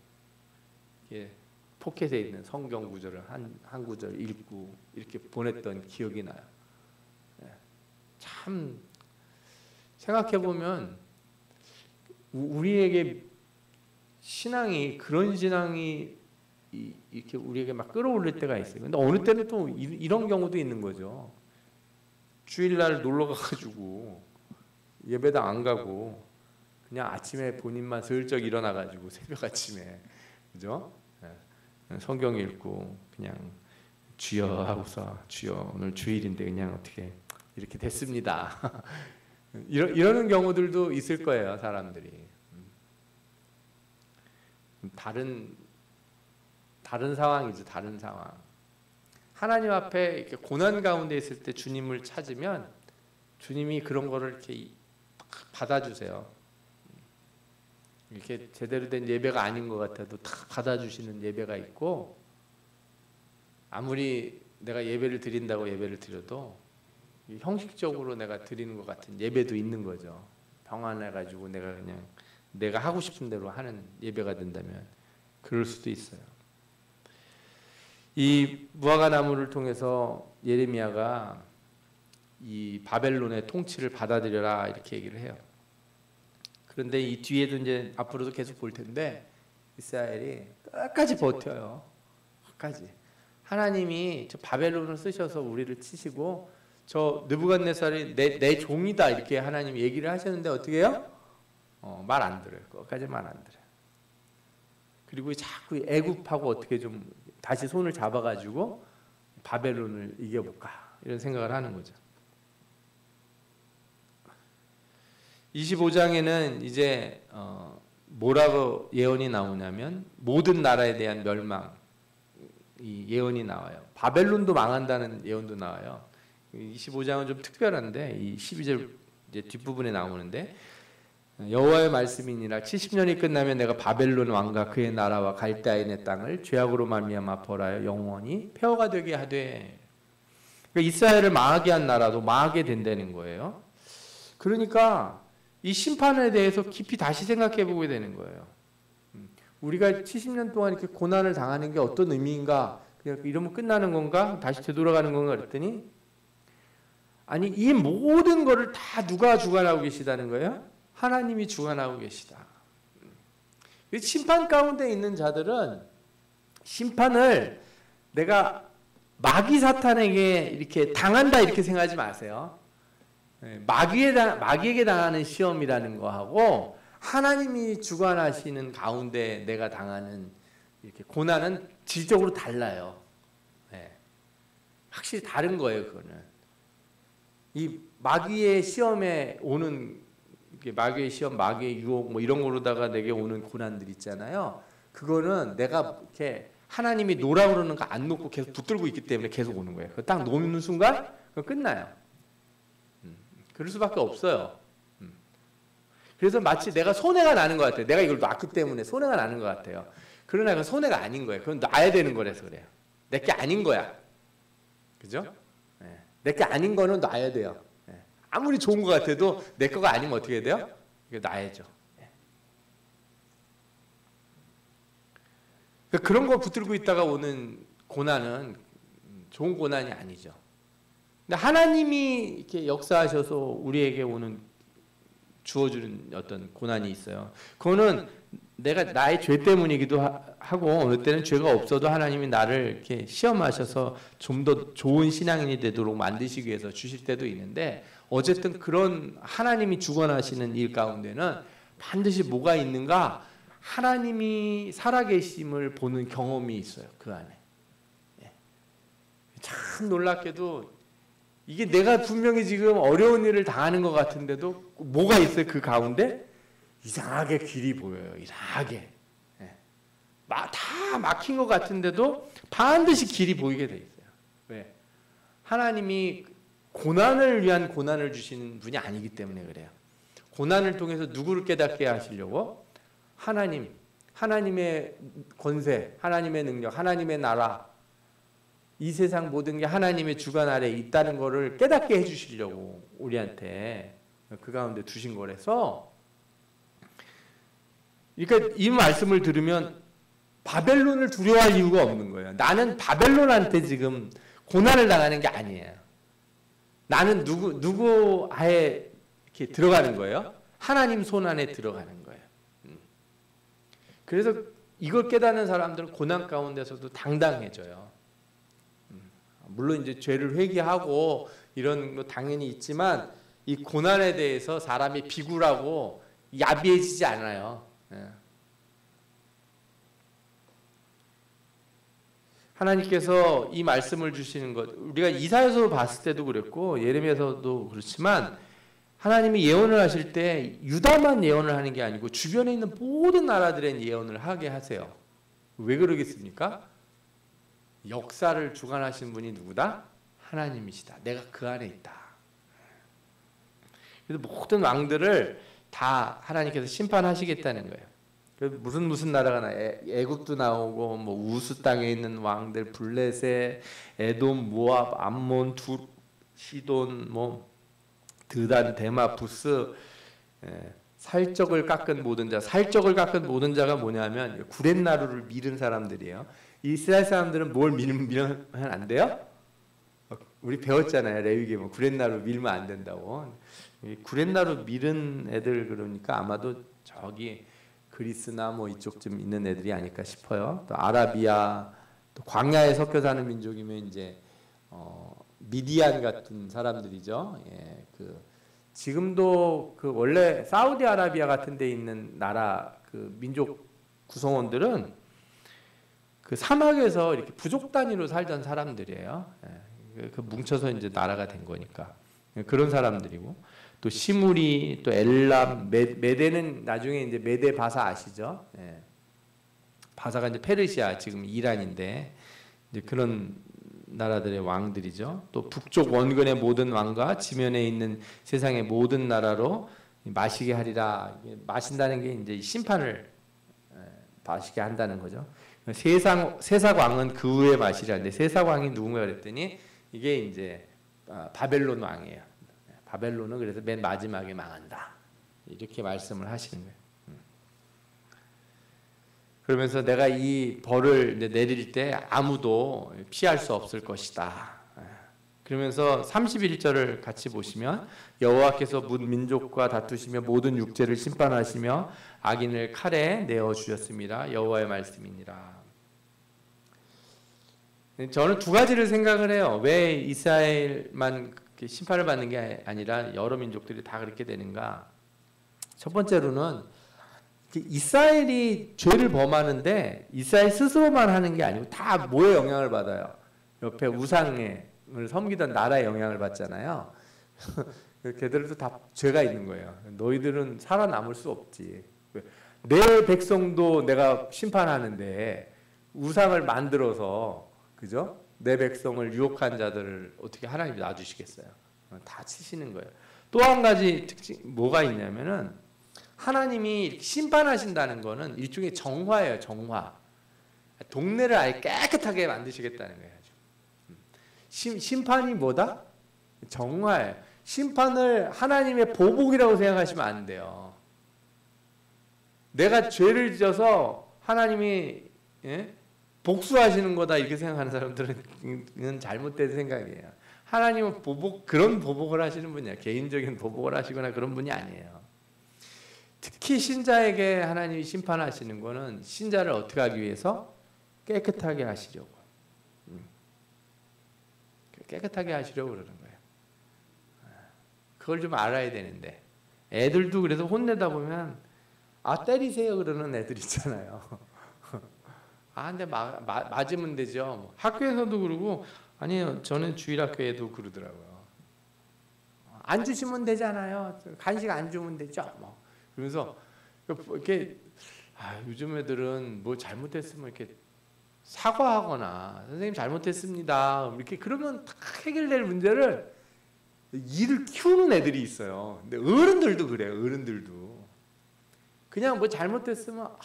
포켓에 있는 성경 구절을 한 구절 읽고 이렇게 보냈던 기억이 나요. 참 생각해 보면 우리에게 신앙이 그런 신앙이 이렇게 우리에게 막 끌어올릴 때가 있어요. 근데 어느 때는 또 이런 경우도 있는 거죠. 주일날 놀러 가가지고 예배당 안 가고 그냥 아침에 본인만 슬쩍 일어나가지고 새벽 아침에 그죠? 성경 읽고 그냥 주여 하고서 주여 오늘 주일인데 그냥 어떻게 이렇게 됐습니다. 이러는 경우들도 있을 거예요, 사람들이. 다른 상황이죠, 다른 상황. 하나님 앞에 이렇게 고난 가운데 있을 때 주님을 찾으면 주님이 그런 거를 이렇게 받아주세요. 이렇게 제대로 된 예배가 아닌 것 같아도 다 받아주시는 예배가 있고, 아무리 내가 예배를 드린다고 예배를 드려도 형식적으로 내가 드리는 것 같은 예배도 있는 거죠. 평안해가지고 내가 그냥 내가 하고 싶은 대로 하는 예배가 된다면 그럴 수도 있어요. 이 무화과 나무를 통해서 예레미야가 이 바벨론의 통치를 받아들여라 이렇게 얘기를 해요. 그런데 이 뒤에도 이제 앞으로도 계속 볼 텐데 이스라엘이 끝까지 버텨요. 끝까지. 하나님이 저 바벨론을 쓰셔서 우리를 치시고 저 느부갓네살이 내 종이다 이렇게 하나님 얘기를 하셨는데 어떻게 해요? 말 안 들어요. 끝까지 말 안 들어요. 그리고 자꾸 애굽하고 어떻게 좀 다시 손을 잡아가지고 바벨론을 이겨볼까 이런 생각을 하는 거죠. 25장에는 이제 뭐라고 예언이 나오냐면 모든 나라에 대한 멸망 이 예언이 나와요. 바벨론도 망한다는 예언도 나와요. 25장은 좀 특별한데 이 12절 이제 뒷부분에 나오는데 여호와의 말씀이니라 70년이 끝나면 내가 바벨론 왕과 그의 나라와 갈대아인의 땅을 죄악으로 말미암아 벌하여 영원히 폐허가 되게 하되, 그러니까 이스라엘을 망하게 한 나라도 망하게 된다는 거예요. 그러니까 이 심판에 대해서 깊이 다시 생각해 보게 되는 거예요. 우리가 70년 동안 이렇게 고난을 당하는 게 어떤 의미인가, 그냥 이러면 끝나는 건가, 다시 되돌아가는 건가 그랬더니 아니 이 모든 거를 다 누가 주관하고 계시다는 거예요? 하나님이 주관하고 계시다. 심판 가운데 있는 자들은 심판을 내가 마귀 사탄에게 이렇게 당한다 이렇게 생각하지 마세요. 마귀에게 당하는 시험이라는 거하고 하나님이 주관하시는 가운데 내가 당하는 이렇게 고난은 질적으로 달라요. 확실히 다른 거예요, 그거는. 이 마귀의 시험에 오는 마귀의 시험, 마귀의 유혹 뭐 이런 거로다가 내게 오는 고난들 있잖아요. 그거는 내가 이렇게 하나님이 놓으라 그러는 거 안 놓고 계속 붙들고 있기 때문에 계속 오는 거예요. 딱 놓는 순간 그거 끝나요. 그럴 수밖에 없어요. 그래서 마치 내가 손해가 나는 것 같아요. 내가 이걸 놨기 때문에 손해가 나는 것 같아요. 그러나 그건 손해가 아닌 거예요. 그건 놔야 되는 거라서 그래요. 내게 아닌 거야. 그죠? 내게 아닌 거는 놔야 돼요. 아무리 좋은 것 같아도 내 거가 아니면 어떻게 해야 돼요? 이거 놔야죠. 그런 거 붙들고 있다가 오는 고난은 좋은 고난이 아니죠. 근데 하나님이 이렇게 역사하셔서 우리에게 주어주는 어떤 고난이 있어요. 그거는 내가 나의 죄 때문이기도 하고 어느 때는 죄가 없어도 하나님이 나를 이렇게 시험하셔서 좀 더 좋은 신앙인이 되도록 만드시기 위해서 주실 때도 있는데, 어쨌든 그런 하나님이 주관하시는 일 가운데는 반드시 뭐가 있는가? 하나님이 살아계심을 보는 경험이 있어요. 그 안에. 참 놀랍게도 이게 내가 분명히 지금 어려운 일을 당하는 것 같은데도 뭐가 있어요? 그 가운데 이상하게 길이 보여요. 이상하게. 다 막힌 것 같은데도 반드시 길이 보이게 돼 있어요. 왜? 하나님이 고난을 위한 고난을 주시는 분이 아니기 때문에 그래요. 고난을 통해서 누구를 깨닫게 하시려고? 하나님의 권세, 하나님의 능력, 하나님의 나라, 이 세상 모든 게 하나님의 주관 아래에 있다는 것을 깨닫게 해주시려고 우리한테 그 가운데 두신 거라서, 그러니까 이 말씀을 들으면 바벨론을 두려워할 이유가 없는 거예요. 나는 바벨론한테 지금 고난을 당하는 게 아니에요. 나는 누구 하에 이렇게 들어가는 거예요? 하나님 손 안에 들어가는 거예요. 그래서 이걸 깨닫는 사람들은 고난 가운데서도 당당해져요. 물론 이제 죄를 회개하고 이런 거 당연히 있지만 이 고난에 대해서 사람이 비굴하고 야비해지지 않아요. 하나님께서 이 말씀을 주시는 것, 우리가 이사야서 봤을 때도 그랬고 예레미야서도 그렇지만, 하나님이 예언을 하실 때 유다만 예언을 하는 게 아니고 주변에 있는 모든 나라들의 예언을 하게 하세요. 왜 그러겠습니까? 역사를 주관하신 분이 누구다? 하나님이시다. 내가 그 안에 있다. 그래서 모든 왕들을 다 하나님께서 심판하시겠다는 거예요. 무슨 나라가 나? 애굽도 나오고 뭐 우스 땅에 있는 왕들, 블레셋, 에돔, 모압, 암몬, 시돈, 뭐 드단, 데마, 부스, 살적을 깎은 모든 자. 살적을 깎은 모든 자가 뭐냐면 구렛나루를 밀은 사람들이에요. 이스라엘 사람들은 뭘 밀면 안 돼요? 우리 배웠잖아요. 레위기 뭐 구렛나루 밀면 안 된다고. 구렛나루 밀은 애들 그러니까 아마도 저기 그리스나 뭐 이쪽쯤 있는 애들이 아닐까 싶어요. 또 아라비아, 또 광야에 섞여 사는 민족이면 이제 미디안 같은 사람들이죠. 예, 지금도 원래 사우디아라비아 같은 데 있는 나라 민족 구성원들은 사막에서 이렇게 부족 단위로 살던 사람들이에요. 예, 뭉쳐서 이제 나라가 된 거니까. 그런 사람들이고, 또 시무리, 또 엘람, 메대는 나중에 이제 메대 바사 아시죠? 예. 바사가 이제 페르시아, 지금 이란인데 이제 그런 나라들의 왕들이죠. 또 북쪽 원근의 모든 왕과 지면에 있는 세상의 모든 나라로 마시게 하리라. 마신다는 게 이제 심판을 마시게 한다는 거죠. 세상 왕은 그 후에 마시라는데, 세상 왕이 누군가 그랬더니 이게 이제 바벨론 왕이에요. 바벨론은 그래서 맨 마지막에 망한다. 이렇게 말씀을 하시는 거예요. 그러면서 내가 이 벌을 내릴 때 아무도 피할 수 없을 것이다. 그러면서 31절을 같이 보시면, 여호와께서 문 민족과 다투시며 모든 육체를 심판하시며 악인을 칼에 내어 주셨습니다. 여호와의 말씀이니라. 저는 두 가지를 생각을 해요. 왜 이스라엘만 심판을 받는 게 아니라 여러 민족들이 다 그렇게 되는가? 첫 번째로는 이스라엘이 죄를 범하는데 이스라엘 스스로만 하는 게 아니고 다 뭐에 영향을 받아요? 옆에 우상을 섬기던 나라에 영향을 받잖아요. 걔들도 다 죄가 있는 거예요. 너희들은 살아남을 수 없지. 내 백성도 내가 심판하는데 우상을 만들어서, 그죠? 내 백성을 유혹한 자들을 어떻게 하나님이 놔주시겠어요? 다 치시는 거예요. 또 한 가지 특징 뭐가 있냐면은, 하나님이 심판하신다는 거는 일종의 정화예요. 정화. 동네를 아예 깨끗하게 만드시겠다는 거예요. 심판이 뭐다? 정화예요. 심판을 하나님의 보복이라고 생각하시면 안 돼요. 내가 죄를 지어서 하나님이 복수하시는 거다 이렇게 생각하는 사람들은 잘못된 생각이에요. 하나님은 그런 보복을 하시는 분이야. 개인적인 보복을 하시거나 그런 분이 아니에요. 특히 신자에게 하나님이 심판하시는 거는 신자를 어떻게 하기 위해서? 깨끗하게 하시려고. 깨끗하게 하시려고 그러는 거예요. 그걸 좀 알아야 되는데, 애들도 그래서 혼내다 보면 때리세요 그러는 애들 있잖아요. 근데 맞으면 되죠. 학교에서도 그러고, 아니요, 저는 주일학교에도 그러더라고요. 안 주시면 되잖아요. 간식 안 주면 되죠. 그러면서 이렇게 요즘 애들은 뭐 잘못했으면 이렇게 사과하거나 선생님 잘못했습니다. 이렇게 그러면 다 해결될 문제를 일을 키우는 애들이 있어요. 근데 어른들도 그래요. 어른들도 그냥 뭐 잘못했으면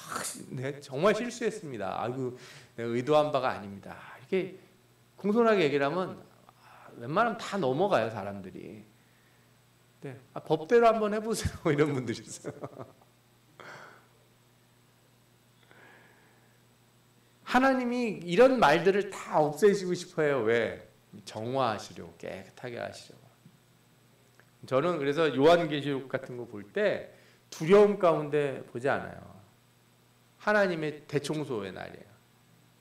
네, 정말 실수했습니다. 아이고 내가 의도한 바가 아닙니다. 이렇게 공손하게 얘기를 하면 웬만하면 다 넘어가요 사람들이. 네, 법대로 한번 해보세요 이런 분들이 있어요. 하나님이 이런 말들을 다 없애시고 싶어요. 왜? 정화하시려고, 깨끗하게 하시려고. 저는 그래서 요한계시록 같은 거 볼 때 두려움 가운데 보지 않아요. 하나님의 대청소의 날이에요.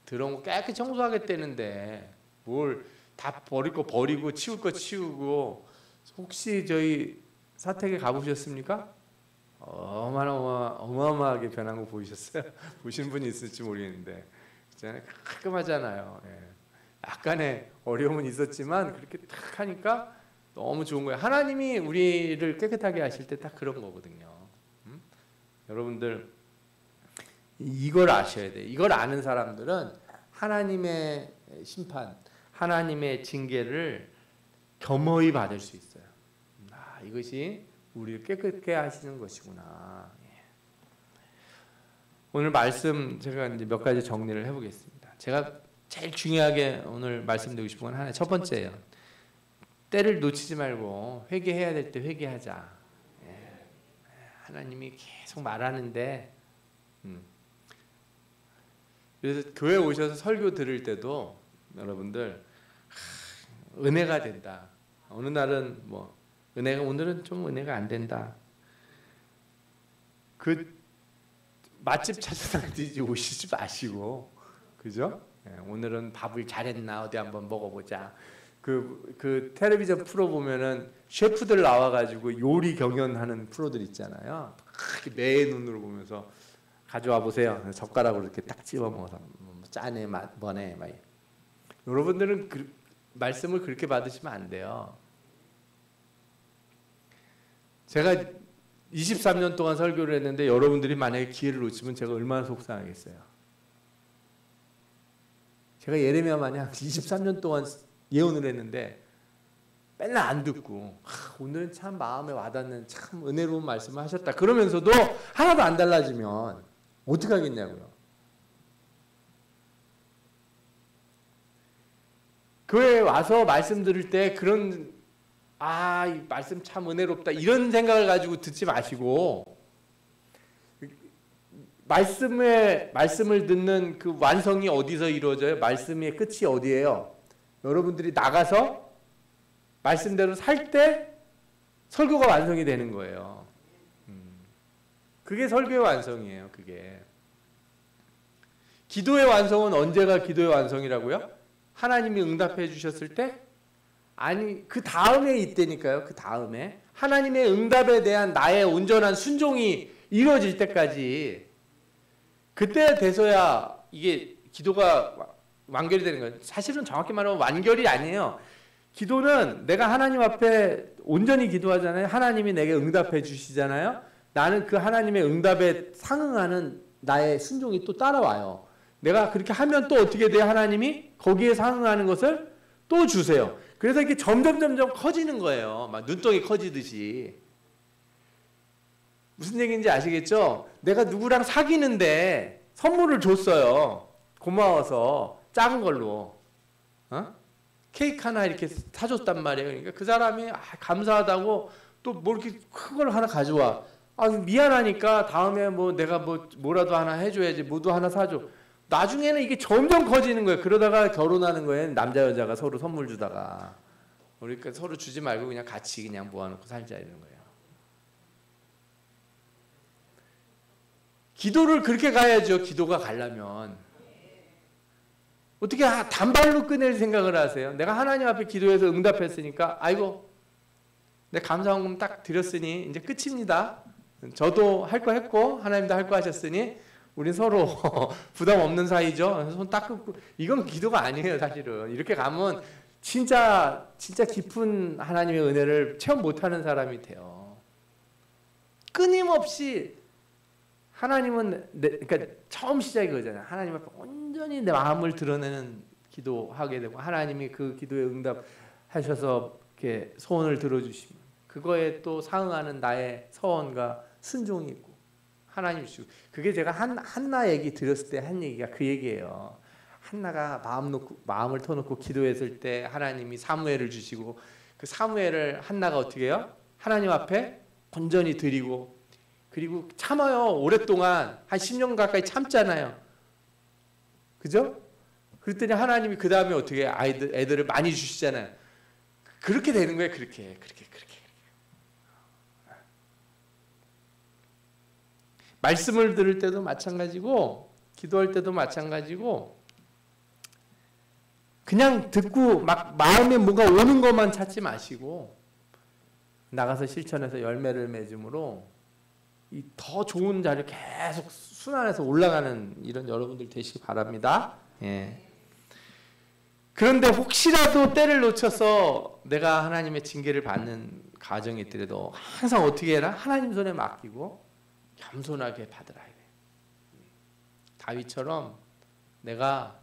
더러운 거 깨끗이 청소하겠다는데 뭘 다 버릴 거 버리고 치울 거 치우고. 혹시 저희 사택에 가보셨습니까? 어마어마하게 변한 거 보이셨어요? 보신 분이 있을지 모르겠는데 깔끔하잖아요. 예. 약간의 어려움은 있었지만 그렇게 딱 하니까 너무 좋은 거예요. 하나님이 우리를 깨끗하게 하실 때 딱 그런 거거든요. 여러분들 이걸 아셔야 돼요. 이걸 아는 사람들은 하나님의 심판, 하나님의 징계를 겸허히 받을 수 있어요. 이것이 우리를 깨끗게 하시는 것이구나. 오늘 말씀 제가 이제 몇 가지 정리를 해보겠습니다. 제가 제일 중요하게 오늘 말씀드리고 싶은 건 하나, 첫 번째예요. 때를 놓치지 말고 회개해야 될 때 회개하자. 하나님이 계속 말하는데, 그래서 교회 오셔서 설교 들을 때도 여러분들 은혜가 된다. 어느 날은 뭐 은혜가 오늘은 좀 은혜가 안 된다. 그 맛집 찾아다니지 오시지 마시고, 그죠? 오늘은 밥을 잘했나 어디 한번 먹어보자. 그 텔레비전 프로 보면은 셰프들 나와가지고 요리 경연하는 프로들 있잖아요. 매의 눈으로 보면서 가져와 보세요. 젓가락으로 이렇게 딱 집어 먹어서 짜네 맛 뭐네 막. 여러분들은 말씀을 그렇게 받으시면 안 돼요. 제가 23년 동안 설교를 했는데 여러분들이 만약에 기회를 놓치면 제가 얼마나 속상하겠어요. 제가 예레미야 마냥 23년 동안 예언을 했는데 맨날 안 듣고 오늘은 참 마음에 와닿는 참 은혜로운 말씀을 하셨다 그러면서도 하나도 안 달라지면 어떻게 하겠냐고요. 교회에 와서 말씀 들을 때 그런 이 말씀 참 은혜롭다 이런 생각을 가지고 듣지 마시고 말씀을 듣는 그 완성이 어디서 이루어져요? 말씀의 끝이 어디예요? 여러분들이 나가서 말씀대로 살 때 설교가 완성이 되는 거예요. 그게 설교의 완성이에요. 그게 기도의 완성은 언제가 기도의 완성이라고요? 하나님이 응답해 주셨을 때? 아니 그 다음에 있다니까요. 그 다음에 하나님의 응답에 대한 나의 온전한 순종이 이루어질 때까지 그때 돼서야 이게 기도가 완결이 되는 거예요. 사실은 정확히 말하면 완결이 아니에요. 기도는 내가 하나님 앞에 온전히 기도하잖아요. 하나님이 내게 응답해 주시잖아요. 나는 그 하나님의 응답에 상응하는 나의 순종이 또 따라와요. 내가 그렇게 하면 또 어떻게 돼요? 하나님이 거기에 상응하는 것을 또 주세요. 그래서 이게 점점 커지는 거예요. 막 눈덩이 커지듯이. 무슨 얘기인지 아시겠죠? 내가 누구랑 사귀는데 선물을 줬어요. 고마워서 작은 걸로 케이크 하나 이렇게 사줬단 말이에요. 그러니까 그 사람이 감사하다고 또 뭐 이렇게 큰 걸 하나 가져와. 미안하니까 다음에 뭐 내가 뭐라도 하나 해줘야지. 뭐도 하나 사줘. 나중에는 이게 점점 커지는 거예요. 그러다가 결혼하는 거예요. 남자 여자가 서로 선물 주다가. 그러니까 서로 주지 말고 그냥 같이 그냥 모아놓고 살자 이런 거예요. 기도를 그렇게 가야죠. 기도가 가려면. 어떻게 단발로 끊을 생각을 하세요? 내가 하나님 앞에 기도해서 응답했으니까 아이고 내 감사원금 딱 드렸으니 이제 끝입니다. 저도 할 거 했고 하나님도 할 거 하셨으니 우리 서로 부담 없는 사이죠. 손 딱 끊고 이건 기도가 아니에요. 사실은 이렇게 가면 진짜 깊은 하나님의 은혜를 체험 못하는 사람이 돼요. 끊임없이 하나님은 그러니까 처음 시작이 그거잖아요. 하나님 앞에 온전히 내 마음을 드러내는 기도하게 되고 하나님이 그 기도에 응답하셔서 이렇게 소원을 들어주시면 그거에 또 상응하는 나의 서원과 순종이 있고 하나님 주시고 그게 제가 한나 얘기 드렸을 때 한 얘기가 그 얘기예요. 한나가 마음을 터놓고 기도했을 때 하나님이 사무엘을 주시고 그 사무엘을 한나가 어떻게 해요? 하나님 앞에 온전히 드리고 그리고 참아요. 오랫동안 한 10년 가까이 참잖아요. 그죠? 그랬더니 하나님이 그 다음에 어떻게 애들을 많이 주시잖아요. 그렇게 되는 거예요. 그렇게. 말씀을 들을 때도 마찬가지고 기도할 때도 마찬가지고 그냥 듣고 막 마음에 뭔가 오는 것만 찾지 마시고 나가서 실천해서 열매를 맺음으로 이 더 좋은 자리를 계속 순환해서 올라가는 이런 여러분들 되시기 바랍니다. 예. 그런데 혹시라도 때를 놓쳐서 내가 하나님의 징계를 받는 가정이 있더라도 항상 어떻게 해라? 하나님 손에 맡기고 겸손하게 받으라. 다윗처럼 내가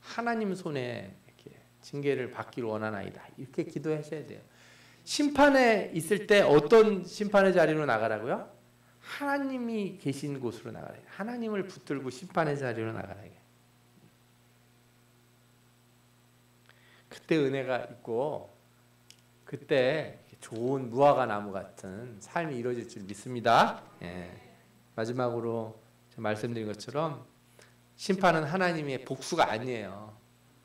하나님 손에 이렇게 징계를 받기를 원하나이다. 이렇게 기도하셔야 돼요. 심판에 있을 때 어떤 심판의 자리로 나가라고요? 하나님이 계신 곳으로 나가라. 하나님을 붙들고 심판의 자리로 나가라. 그때 은혜가 있고 그때 좋은 무화과 나무 같은 삶이 이루어질 줄 믿습니다. 예. 마지막으로 말씀드린 것처럼 심판은 하나님의 복수가 아니에요.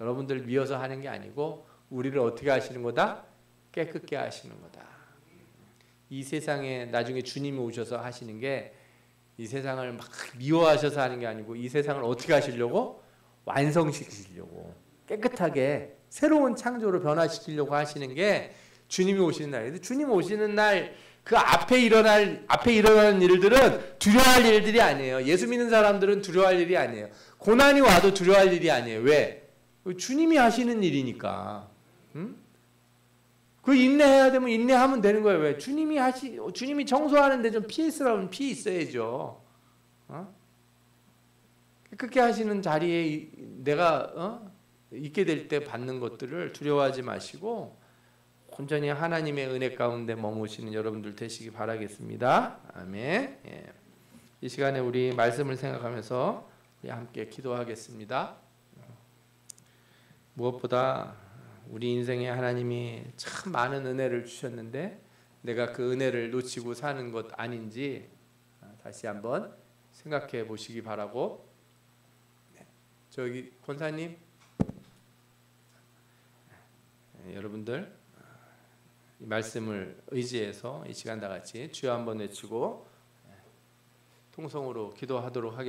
여러분들 미워서 하는 게 아니고 우리를 어떻게 하시는 거다? 깨끗게 하시는 거다. 이 세상에 나중에 주님이 오셔서 하시는 게 이 세상을 막 미워하셔서 하는 게 아니고 이 세상을 어떻게 하시려고? 완성시키시려고 깨끗하게 새로운 창조로 변화시키려고 하시는 게 주님이 오시는 날인데 주님 오시는 날 그 앞에 일어나는 일들은 두려워할 일들이 아니에요. 예수 믿는 사람들은 두려워할 일이 아니에요. 고난이 와도 두려워할 일이 아니에요. 왜? 주님이 하시는 일이니까. 그 인내해야 되면 인내하면 되는 거예요. 왜? 주님이 청소하는데 좀 피해 있으라면 피해 있어야죠. 그렇게 하시는 자리에 내가 있게 될 때 받는 것들을 두려워하지 마시고 온전히 하나님의 은혜 가운데 머무시는 여러분들 되시기 바라겠습니다. 아멘. 예. 이 시간에 우리 말씀을 생각하면서 우리 함께 기도하겠습니다. 무엇보다 우리 인생에 하나님이 참 많은 은혜를 주셨는데 내가 그 은혜를 놓치고 사는 것 아닌지 다시 한번 생각해 보시기 바라고. 저기 권사님, 여러분들 이 말씀을 의지해서 이 시간 다 같이 주여 한번 외치고 통성으로 기도하도록 하겠습니다.